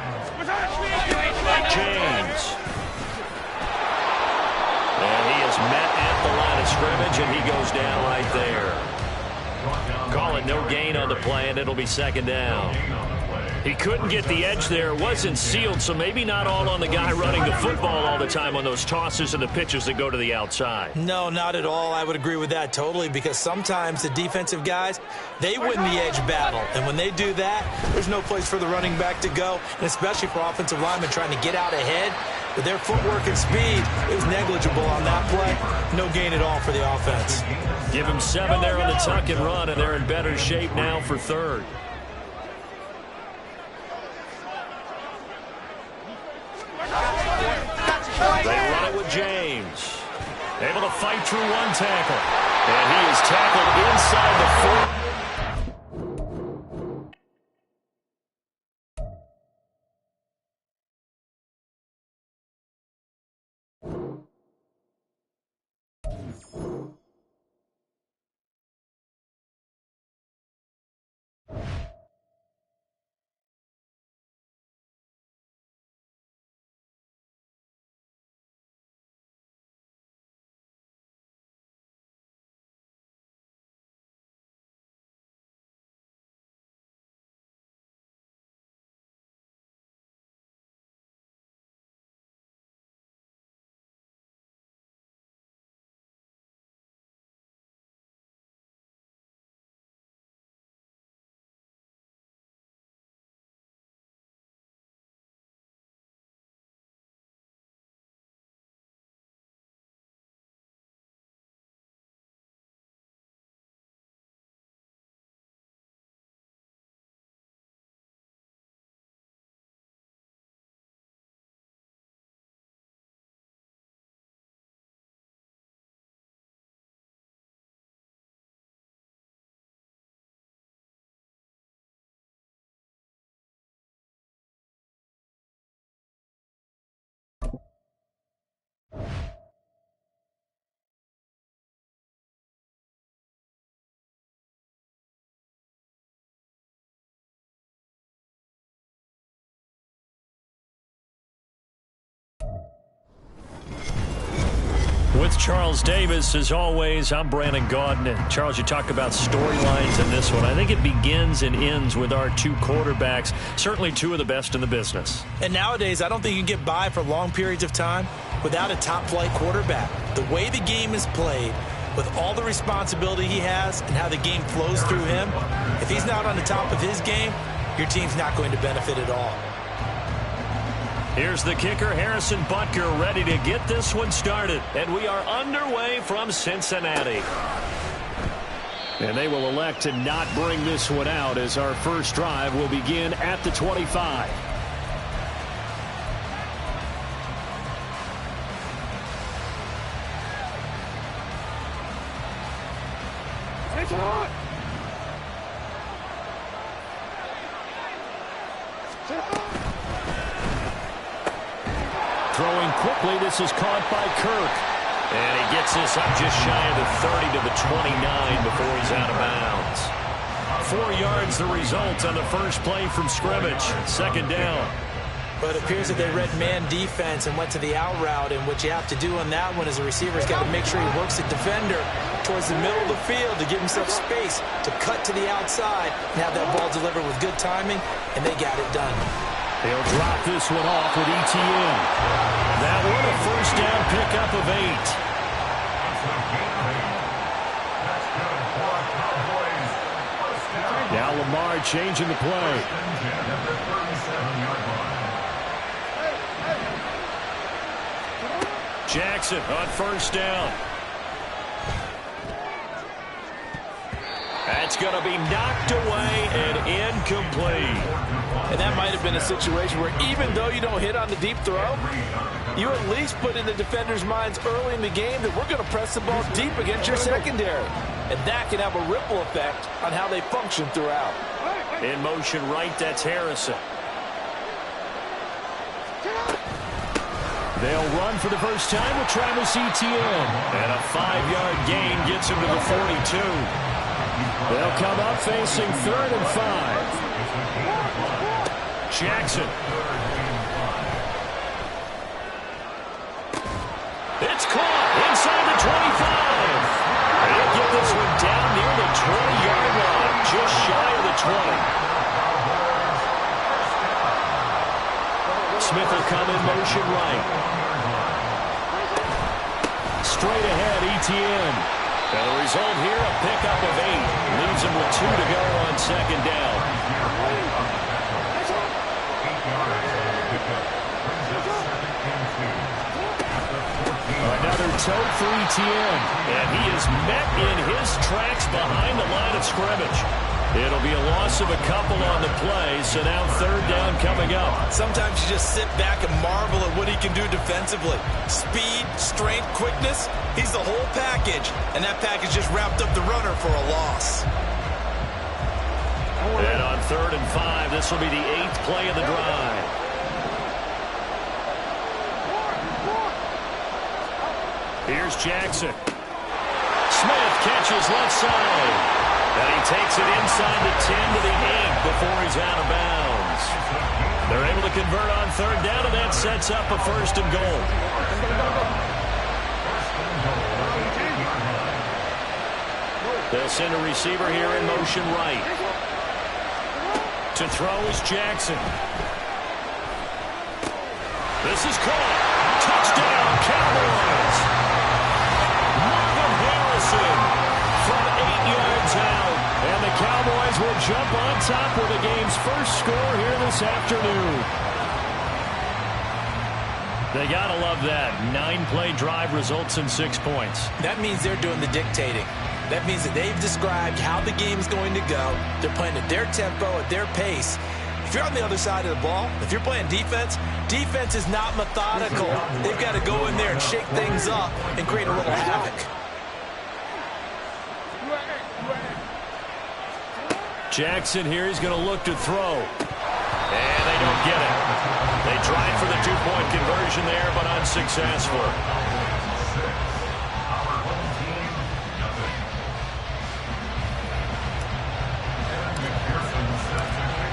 James. And he is met at the line of scrimmage, and he goes down right there. Call it no gain on the play, and it'll be second down. He couldn't get the edge there. It wasn't sealed, so maybe not all on the guy running the football all the time on those tosses and the pitches that go to the outside. No, not at all. I would agree with that totally, because sometimes the defensive guys, they win the edge battle. And when they do that, there's no place for the running back to go, and especially for offensive linemen trying to get out ahead. With their footwork and speed, it was negligible on that play. No gain at all for the offense. Give him 7 there on the tuck and run, and they're in better shape now for 3rd. They run it with James. Able to fight through one tackle. And he is tackled inside the 4. With Charles Davis, as always, I'm Brandon Gaudin. And Charles, you talk about storylines in this one. I think it begins and ends with our two quarterbacks, certainly two of the best in the business. And nowadays, I don't think you can get by for long periods of time without a top-flight quarterback. The way the game is played, with all the responsibility he has and how the game flows through him, if he's not on the top of his game, your team's not going to benefit at all. Here's the kicker, Harrison Butker, ready to get this one started. And we are underway from Cincinnati. And they will elect to not bring this one out as our first drive will begin at the 25. Attention on! Throwing quickly, this is caught by Kirk. And he gets this up just shy of the 30 to the 29 before he's out of bounds. 4 yards the result on the first play from scrimmage. Second down. But it appears that they read man defense and went to the out route, and what you have to do on that one is the receiver's got to make sure he works the defender towards the middle of the field to give himself space to cut to the outside and have that ball delivered with good timing, and they got it done. They'll drop this one off with ETN. That one a first down pickup of 8. Now Lamar changing the play. Jackson on first down. That's going to be knocked away and incomplete. And that might have been a situation where even though you don't hit on the deep throw, you at least put in the defender's minds early in the game that we're going to press the ball deep against your secondary. And that can have a ripple effect on how they function throughout. In motion right, that's Harrison. They'll run for the first time with Travis Etienne. And a 5-yard gain gets him to the 42. They'll come up facing 3rd and 5. Jackson. It's caught inside the 25. They'll get this one down near the 20-yard line, just shy of the 20. Smith will come in motion right. Straight ahead, Etienne. And the result here, a pickup of 8. Leaves him with 2 to go on second down. Another toe for Etienne. And he is met in his tracks behind the line of scrimmage. It'll be a loss of a couple on the play, so now 3rd down coming up. Sometimes you just sit back and marvel at what he can do defensively. Speed, strength, quickness, he's the whole package. And that package just wrapped up the runner for a loss. And on 3rd and 5, this will be the 8th play of the drive. Here's Jackson. Smith catches left side. And he takes it inside the 10 to the 8 before he's out of bounds. They're able to convert on 3rd down, and that sets up a 1st and goal. They'll send a receiver here in motion right. To throw is Jackson. This is caught. Touchdown, Cowboys. Marvin Harrison from 8 yards out. And the Cowboys will jump on top with the game's first score here this afternoon. They got to love that. 9-play drive results in 6 points. That means they're doing the dictating. That means that they've described how the game's going to go. They're playing at their tempo, at their pace. If you're on the other side of the ball, if you're playing defense, defense is not methodical. They've got to go in there and shake things up and create a little havoc. Jackson here, he's going to look to throw. And they don't get it. They tried for the 2-point conversion there, but unsuccessful.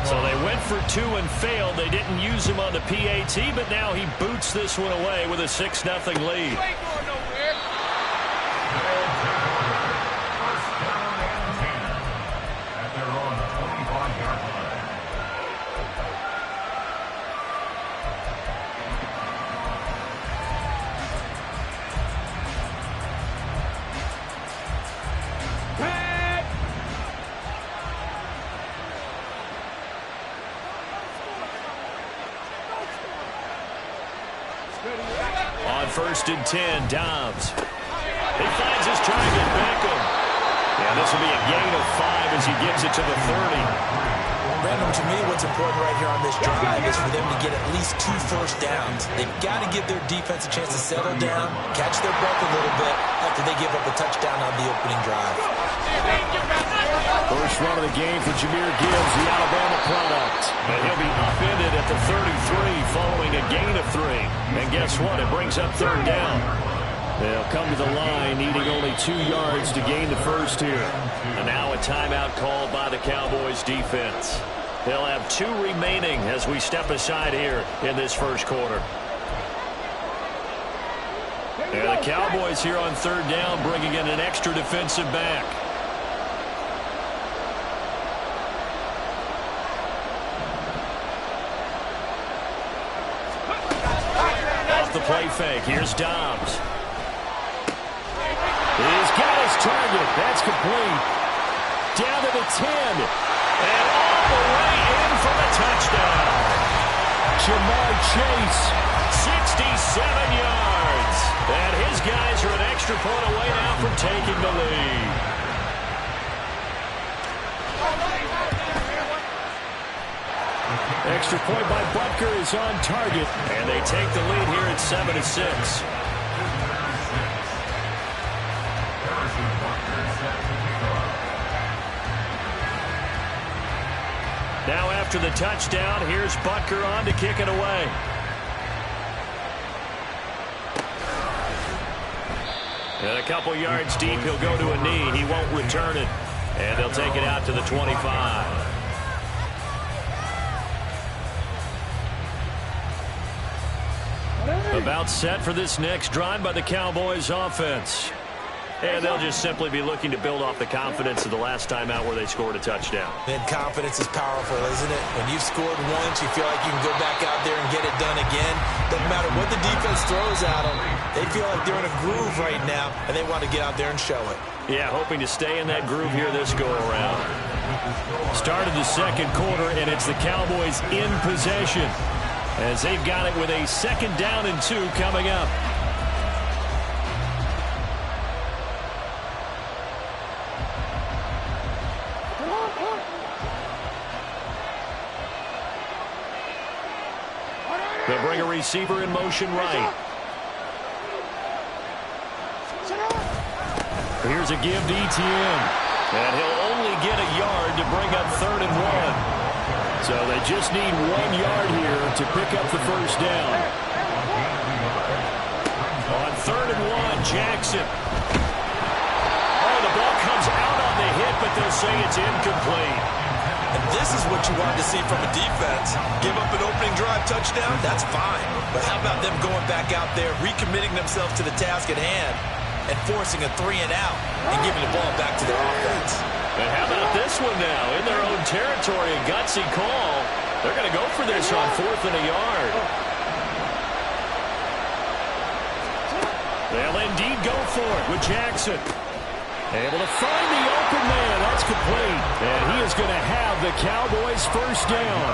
So they went for 2 and failed. They didn't use him on the PAT, but now he boots this one away with a 6-0 lead. On 1st and 10, Dobbs. He finds his target, Beckham. Yeah, this will be a gain of 5 as he gets it to the 30. Brandon, to me, what's important right here on this drive is for them to get at least 2 first downs. They've got to give their defense a chance to settle down, catch their breath a little bit after they give up a touchdown on the opening drive. First run of the game for Jahmyr Gibbs, the Alabama product. And he'll be upended at the 33 following a gain of 3. And guess what? It brings up 3rd down. They'll come to the line needing only 2 yards to gain the first here. And now a timeout called by the Cowboys defense. They'll have 2 remaining as we step aside here in this first quarter. And the Cowboys here on 3rd down bringing in an extra defensive back. Off the play fake. Here's Dobbs. He's got his target. That's complete. Down to the 10. And all the way in for the touchdown. Jamar Chase. 67 yards. And his guys are an extra point away now from taking the lead. Extra point by Butker is on target. And they take the lead here at 7-6. Now after the touchdown, here's Butker on to kick it away. And a couple yards deep, he'll go to a knee. He won't return it. And they'll take it out to the 25. About set for this next drive by the Cowboys offense. And they'll just simply be looking to build off the confidence of the last time out where they scored a touchdown. And confidence is powerful, isn't it? When you've scored once, you feel like you can go back out there and get it done again. Doesn't matter what the defense throws at them. They feel like they're in a groove right now, and they want to get out there and show it. Yeah, hoping to stay in that groove here this go-around. Started the second quarter, and it's the Cowboys in possession as they've got it with a 2nd down and 2 coming up. They'll bring a receiver in motion right. Here's a give to Etienne. And he'll only get a yard to bring up 3rd and 1. So they just need 1 yard here to pick up the first down. On 3rd and 1, Jackson. Oh, the ball comes out on the hit, but they'll say it's incomplete. And this is what you want to see from a defense. Give up an opening drive touchdown, that's fine. But how about them going back out there, recommitting themselves to the task at hand, and forcing a 3 and out, and giving the ball back to their offense. And how about this one now? In their own territory, a gutsy call. They're going to go for this on 4th and a yard. They'll indeed go for it with Jackson. Able to find the open man. That's complete. And he is going to have the Cowboys first down.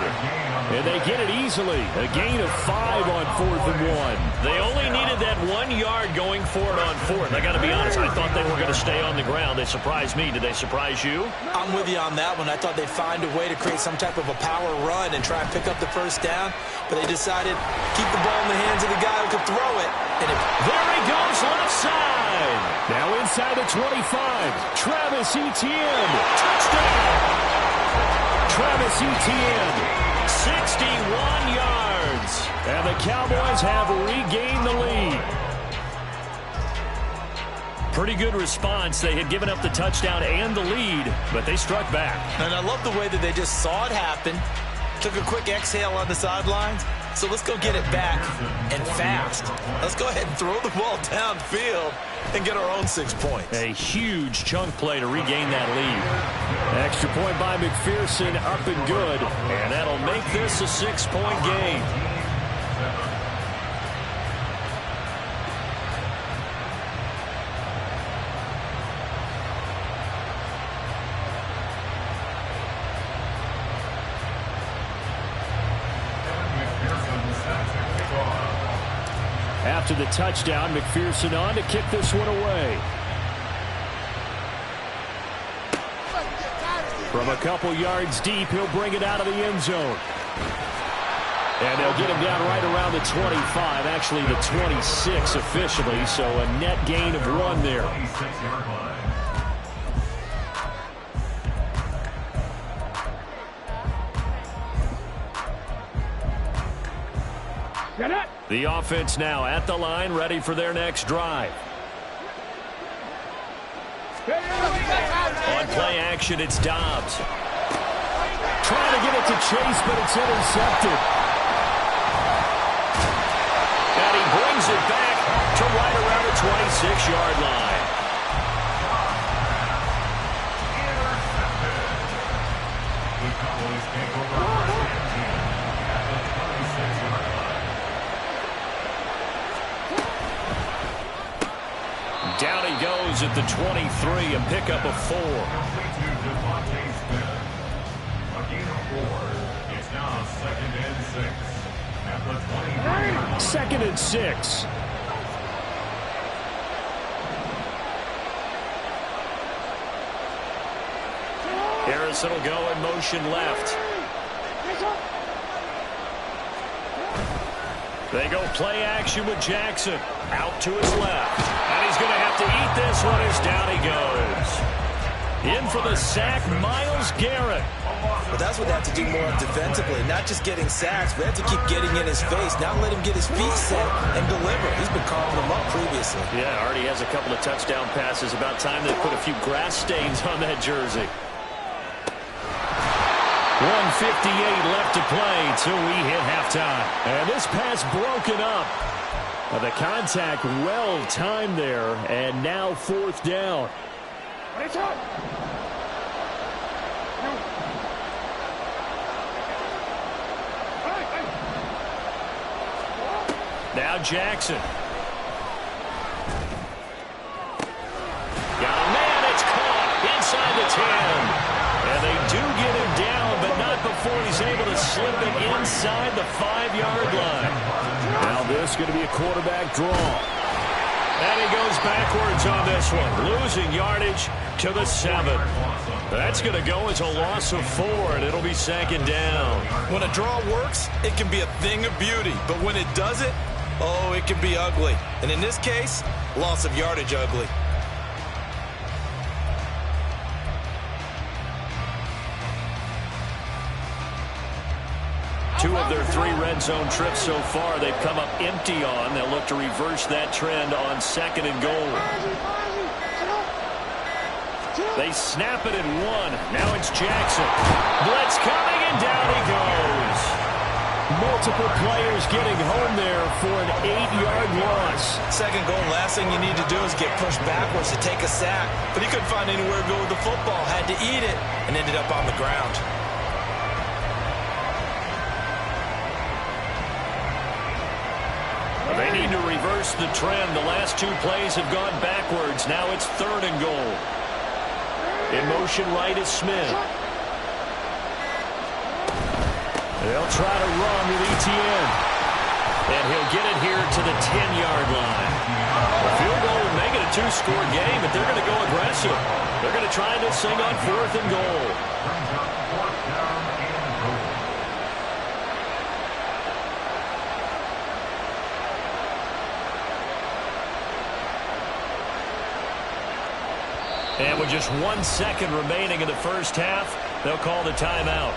And they get it easily. A gain of 5 on 4th and 1. They only needed that 1 yard going for it on 4th. I got to be honest, I thought they were going to stay on the ground. They surprised me. Did they surprise you? I'm with you on that one. I thought they'd find a way to create some type of a power run and try and pick up the first down. But they decided keep the ball in the hands of the guy who could throw it. And there he goes left side. Now inside the 25. Travis Etienne. Touchdown. Travis Etienne. 61 yards. And the Cowboys have regained the lead. Pretty good response. They had given up the touchdown and the lead, but they struck back. And I love the way that they just saw it happen, took a quick exhale on the sidelines. So let's go get it back and fast. Let's go ahead and throw the ball downfield and get our own 6 points. A huge chunk play to regain that lead. Extra point by McPherson, up and good. And that'll make this a 6-point game. After the touchdown, McPherson on to kick this one away. From a couple yards deep, he'll bring it out of the end zone. And they'll get him down right around the 25, actually the 26 officially, so a net gain of 1 there. The offense now at the line, ready for their next drive. On play action, it's Dobbs. Trying to get it to Chase, but it's intercepted. And he brings it back to right around the 26-yard line. Down he goes at the 23, a pickup of 4. It's now 2nd and 6 at the 23. 2nd and 6. Harrison will go in motion left. They go play action with Jackson. Out to his left. And he's going to have to eat this one as down he goes. In for the sack, Myles Garrett. But that's what they have to do more defensively, not just getting sacks, but they have to keep getting in his face, not let him get his feet set and deliver. He's been carving them up previously. Yeah, already has a couple of touchdown passes. About time they put a few grass stains on that jersey. 1:58 left to play till we hit halftime. And this pass broken up. The contact well timed there, and now 4th down. Now Jackson. Got a man, it's caught inside the 10. And they do get him down, but not before he's able to slip it inside the 5-yard line. Now this is going to be a quarterback draw. And he goes backwards on this one, losing yardage to the 7. That's going to go as a loss of 4, and it'll be 2nd down. When a draw works, it can be a thing of beauty. But when it doesn't, oh, it can be ugly. And in this case, loss of yardage ugly. Two of their 3 red zone trips so far, they've come up empty on. They'll look to reverse that trend on 2nd and goal. They snap it at 1. Now it's Jackson. Blitz coming, and down he goes. Multiple players getting home there for an 8-yard loss. 2nd goal, last thing you need to do is get pushed backwards to take a sack. But he couldn't find anywhere to go with the football, had to eat it, and ended up on the ground. They need to reverse the trend. The last 2 plays have gone backwards. Now it's 3rd and goal. In motion right is Smith. They'll try to run with Etienne. And he'll get it here to the 10-yard line. The field goal would make it a 2-score game, but they're going to go aggressive. They're going to try this thing on 4th and goal. And with just 1 second remaining in the first half, they'll call the timeout.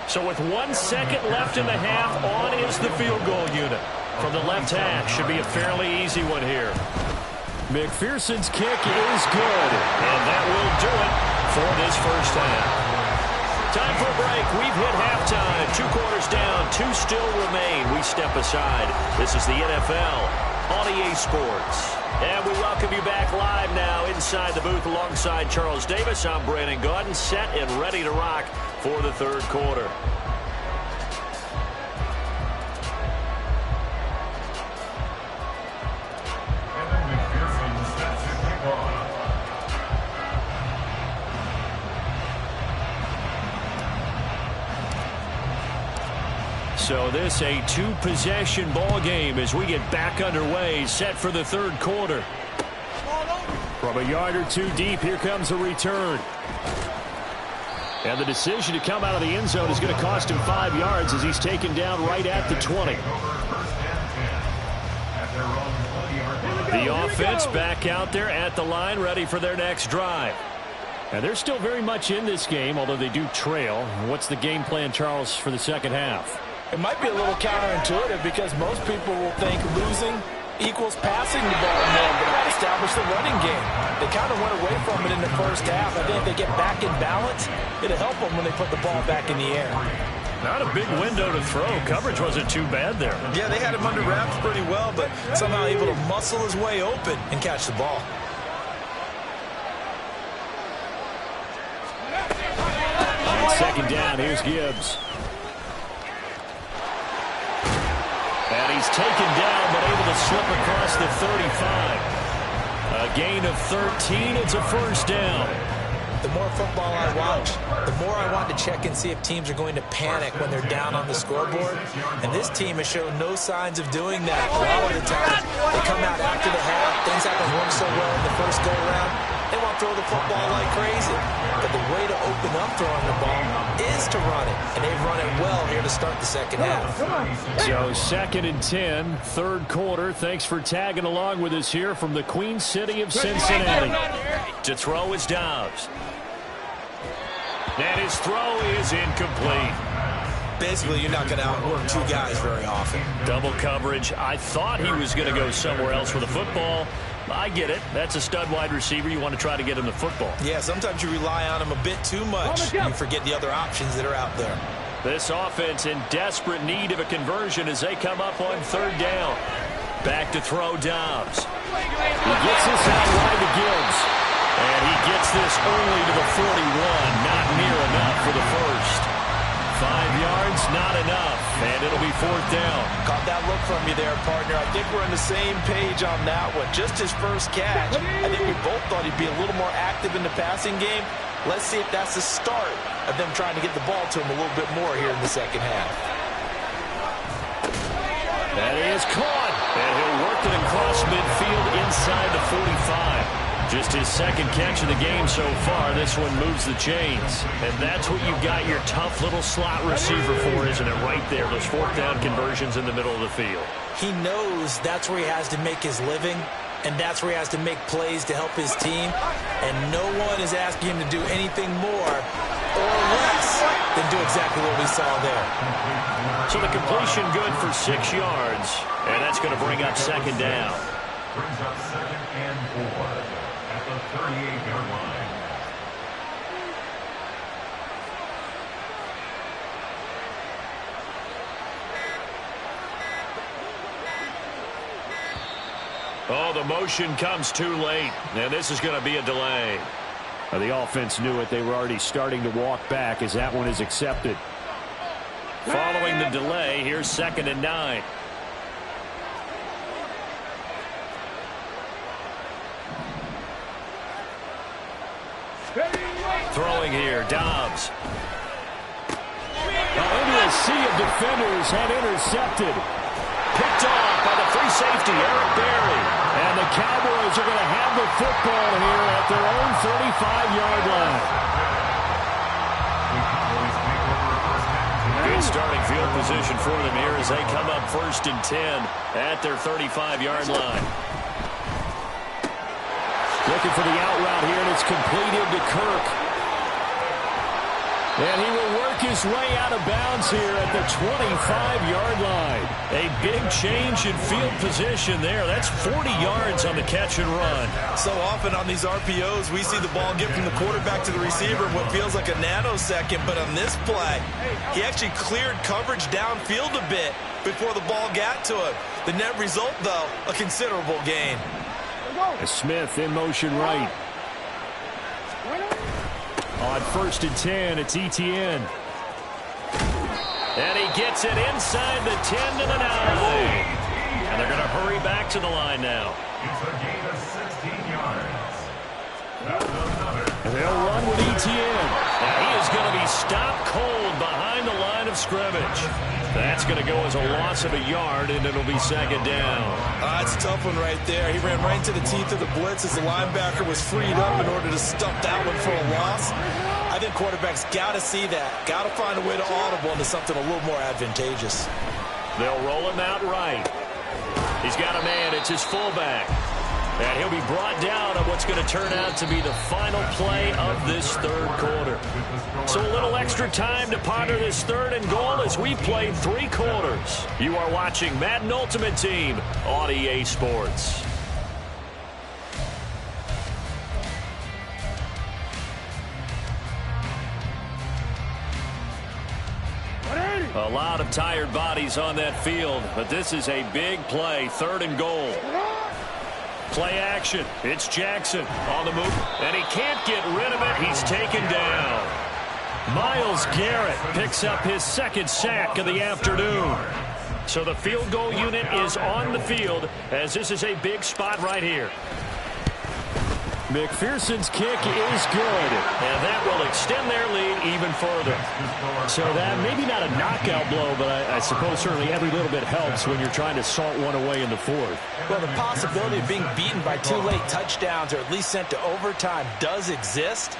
So with 1 second left in the half, on is the field goal unit. From the left hash, should be a fairly easy one here. McPherson's kick is good, and that will do it for this first half. Time for a break. We've hit halftime. 2 quarters down. 2 still remain. We step aside. This is the NFL on EA Sports. And we welcome you back live now inside the booth alongside Charles Davis. I'm Brandon Gaudin, set and ready to rock for the 3rd quarter. So this a two-possession ball game as we get back underway, set for the third quarter. From a yard or two deep, here comes the return. And the decision to come out of the end zone is going to cost him 5 yards as he's taken down right at the 20. The offense back out there at the line, ready for their next drive. And they're still very much in this game, although they do trail. What's the game plan, Charles, for the second half? It might be a little counterintuitive because most people will think losing equals passing the ball more, but that established the running game. They kind of went away from it in the first half. I think if they get back in balance, it'll help them when they put the ball back in the air. Not a big window to throw. Coverage wasn't too bad there. Yeah, they had him under wraps pretty well, but somehow able to muscle his way open and catch the ball. Second down, here's Gibbs. And he's taken down, but able to slip across the 35. A gain of 13, it's a first down. The more football I watch, the more I want to check and see if teams are going to panic when they're down on the scoreboard. And this team has shown no signs of doing that. A lot of the times, they come out after the half, things haven't worked so well in the first go-around. They want to throw the football like crazy. But the way to open up throwing the ball is to run it. And they've run it well here to start the second half. So 2nd and 10, third quarter. Thanks for tagging along with us here from the Queen City of Cincinnati. To throw is Dobbs. And his throw is incomplete. Basically, you're not going to outwork two guys very often. Double coverage. I thought he was going to go somewhere else with the football. I get it. That's a stud wide receiver. You want to try to get him the football. Yeah, sometimes you rely on him a bit too much. You forget the other options that are out there. This offense in desperate need of a conversion as they come up on third down. Back to throw Dobbs. He gets this out wide to Gibbs. And he gets this early to the 41. Not near enough for the first. 5 yards, not enough. And it'll be fourth down. Caught that look from you there, partner. I think we're on the same page on that one. Just his first catch. I think we both thought he'd be a little more active in the passing game. Let's see if that's the start of them trying to get the ball to him a little bit more here in the second half. That is caught. And he'll work it across midfield inside the 45. Just his second catch of the game so far. This one moves the chains. And that's what you've got your tough little slot receiver for, isn't it? Right there, those fourth down conversions in the middle of the field. He knows that's where he has to make his living, and that's where he has to make plays to help his team. And no one is asking him to do anything more or less than do exactly what we saw there. So the completion good for 6 yards, and that's going to bring up second down. Brings up 2nd and 4 at the 38-yard line. Oh, the motion comes too late, and this is going to be a delay. The offense knew it. They were already starting to walk back as that one is accepted. Following the delay, here's 2nd and 9. Throwing here, Dobbs. Into a sea of defenders and intercepted. Picked off by the free safety, Eric Berry. And the Cowboys are going to have the football here at their own 35-yard line. Good starting field position for them here as they come up 1st and 10 at their 35-yard line. Looking for the out route here, and it's completed to Kirk. And he will work his way out of bounds here at the 25-yard line. A big change in field position there. That's 40 yards on the catch and run. So often on these RPOs, we see the ball get from the quarterback to the receiver in what feels like a nanosecond. But on this play, he actually cleared coverage downfield a bit before the ball got to him. The net result, though, a considerable gain. Smith in motion right. On 1st and 10, it's ETN. And he gets it inside the 10 to the 9. And they're going to hurry back to the line now. It's a gain of 16 yards. That's another They'll run with Etienne. Now he is going to be stopped cold behind the line of scrimmage. That's going to go as a loss of a yard, and it'll be second down. It's a tough one right there. He ran right into the teeth of the blitz as the linebacker was freed up in order to stuff that one for a loss. I think quarterbacks got to see that. Got to find a way to audible into something a little more advantageous. They'll roll him out right. He's got a man. It's his fullback. And he'll be brought down on what's going to turn out to be the final play of this third quarter. So a little extra time to ponder this third and goal as we played 3 quarters. You are watching Madden Ultimate Team on EA Sports. A lot of tired bodies on that field, but this is a big play, third and goal. Play action. It's Jackson on the move, and he can't get rid of it. He's taken down. Myles Garrett picks up his second sack of the afternoon. So the field goal unit is on the field as this is a big spot right here. McPherson's kick is good, and that will extend their lead even further. So that maybe not a knockout blow, but I suppose certainly every little bit helps when you're trying to salt one away in the fourth. Well, the possibility of being beaten by 2 late touchdowns or at least sent to overtime does exist,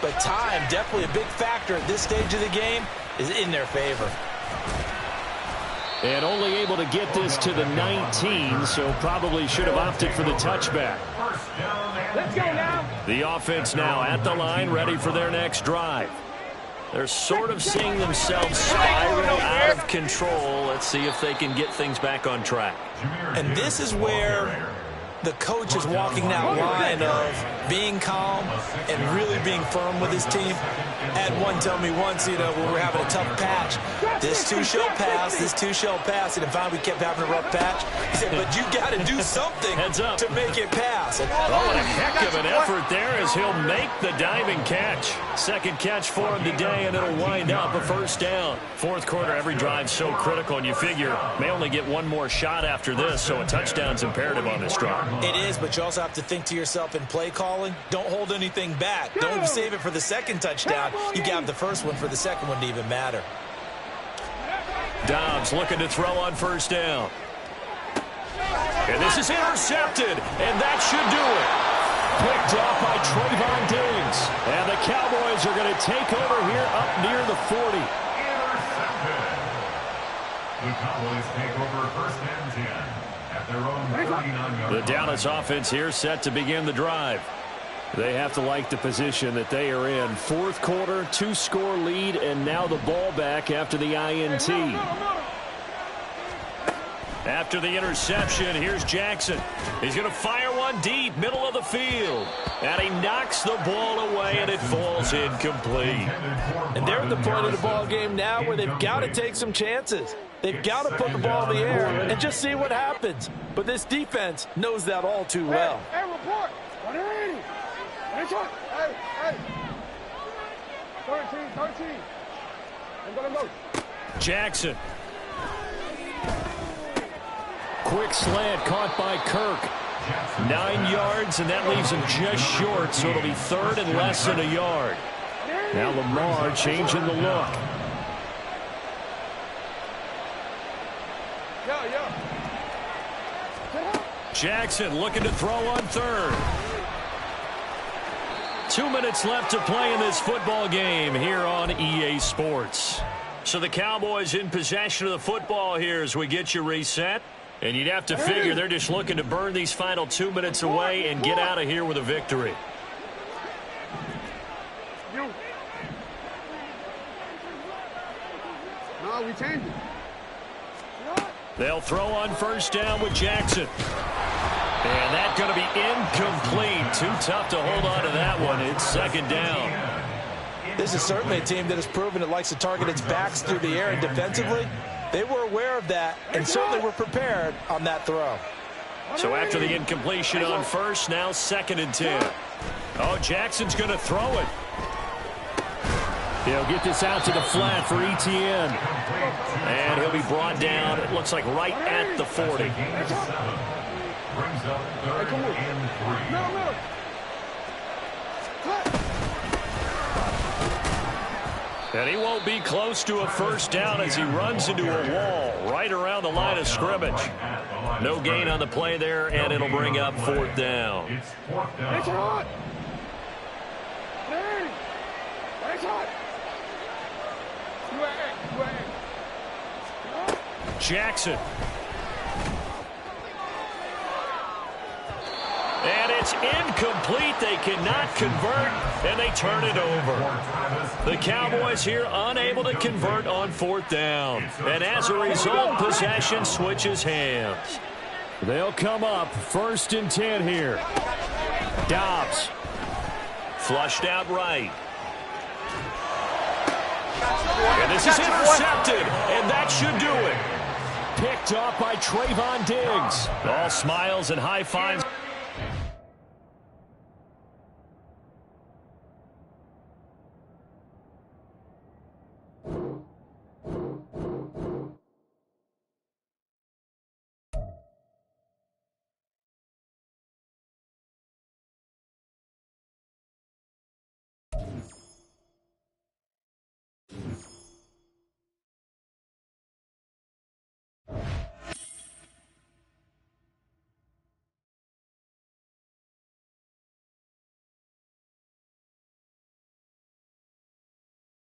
but time, definitely a big factor at this stage of the game, is in their favor. And only able to get this to the 19, so probably should have opted for the touchback. Let's go now. The offense now at the line, ready for their next drive. They're sort of seeing themselves spiral out of control. Let's see if they can get things back on track. And this is where the coach is walking that line of being calm and really being firm with his team. I had one tell me once, when we were having a tough patch, this too shall pass, this too shall pass. And finally we kept having a rough patch. He said, but you got to do something to make it pass. And, oh, and a heck of an effort there as he'll make the diving catch. Second catch for him today, and it'll wind up a first down. Fourth quarter, every drive's so critical, and you figure may only get one more shot after this, so a touchdown's imperative on this drive. It is, but you also have to think to yourself in play calling, don't hold anything back. Don't save it for the second touchdown. You got the first one for the second one to even matter. Dobbs looking to throw on first down. And this is intercepted, and that should do it. Picked off by Trayvon Diggs. And the Cowboys are going to take over here up near the 40. Intercepted. The Cowboys take over first and 10 at their own 39-yard line. The Dallas offense here set to begin the drive. They have to like the position that they are in. Fourth quarter, 2-score lead, and now the ball back after the INT. After the interception, here's Jackson. He's going to fire one deep, middle of the field. And he knocks the ball away, and it falls incomplete. And they're at the point of the ball game now where they've got to take some chances. They've got to put the ball in the air and just see what happens. But this defense knows that all too well. Hey, report. 180. Hey. 13. I'm going to go. Jackson. Quick slant caught by Kirk. 9 yards, and that leaves him just short, so it'll be third and less than a yard. Now Lamar changing the look. Jackson looking to throw on third. 2 minutes left to play in this football game here on EA Sports. So the Cowboys in possession of the football here as we get you reset. And you'd have to figure they're just looking to burn these final 2 minutes away and get out of here with a victory. No, we changed it. They'll throw on first down with Jackson. And that's going to be incomplete. Too tough to hold on to that one. It's second down. This is certainly a team that has proven it likes to target its backs through the air, and defensively, they were aware of that and certainly were prepared on that throw. So after the incompletion on first, now second and 10. Oh, Jackson's going to throw it. He'll get this out to the flat for Etienne. And he'll be brought down, it looks like right at the 40. Brings up third and 3. And he won't be close to a first down as he runs into a wall right around the line of scrimmage. No gain on the play there, and it'll bring up fourth down. It's fourth down. Jackson. And it's incomplete. They cannot convert, and they turn it over. The Cowboys here unable to convert on fourth down. And as a result, possession switches hands. They'll come up 1st and 10 here. Dobbs. Flushed out right. And this is intercepted, and that should do it. Picked off by Trayvon Diggs. All smiles and high fives.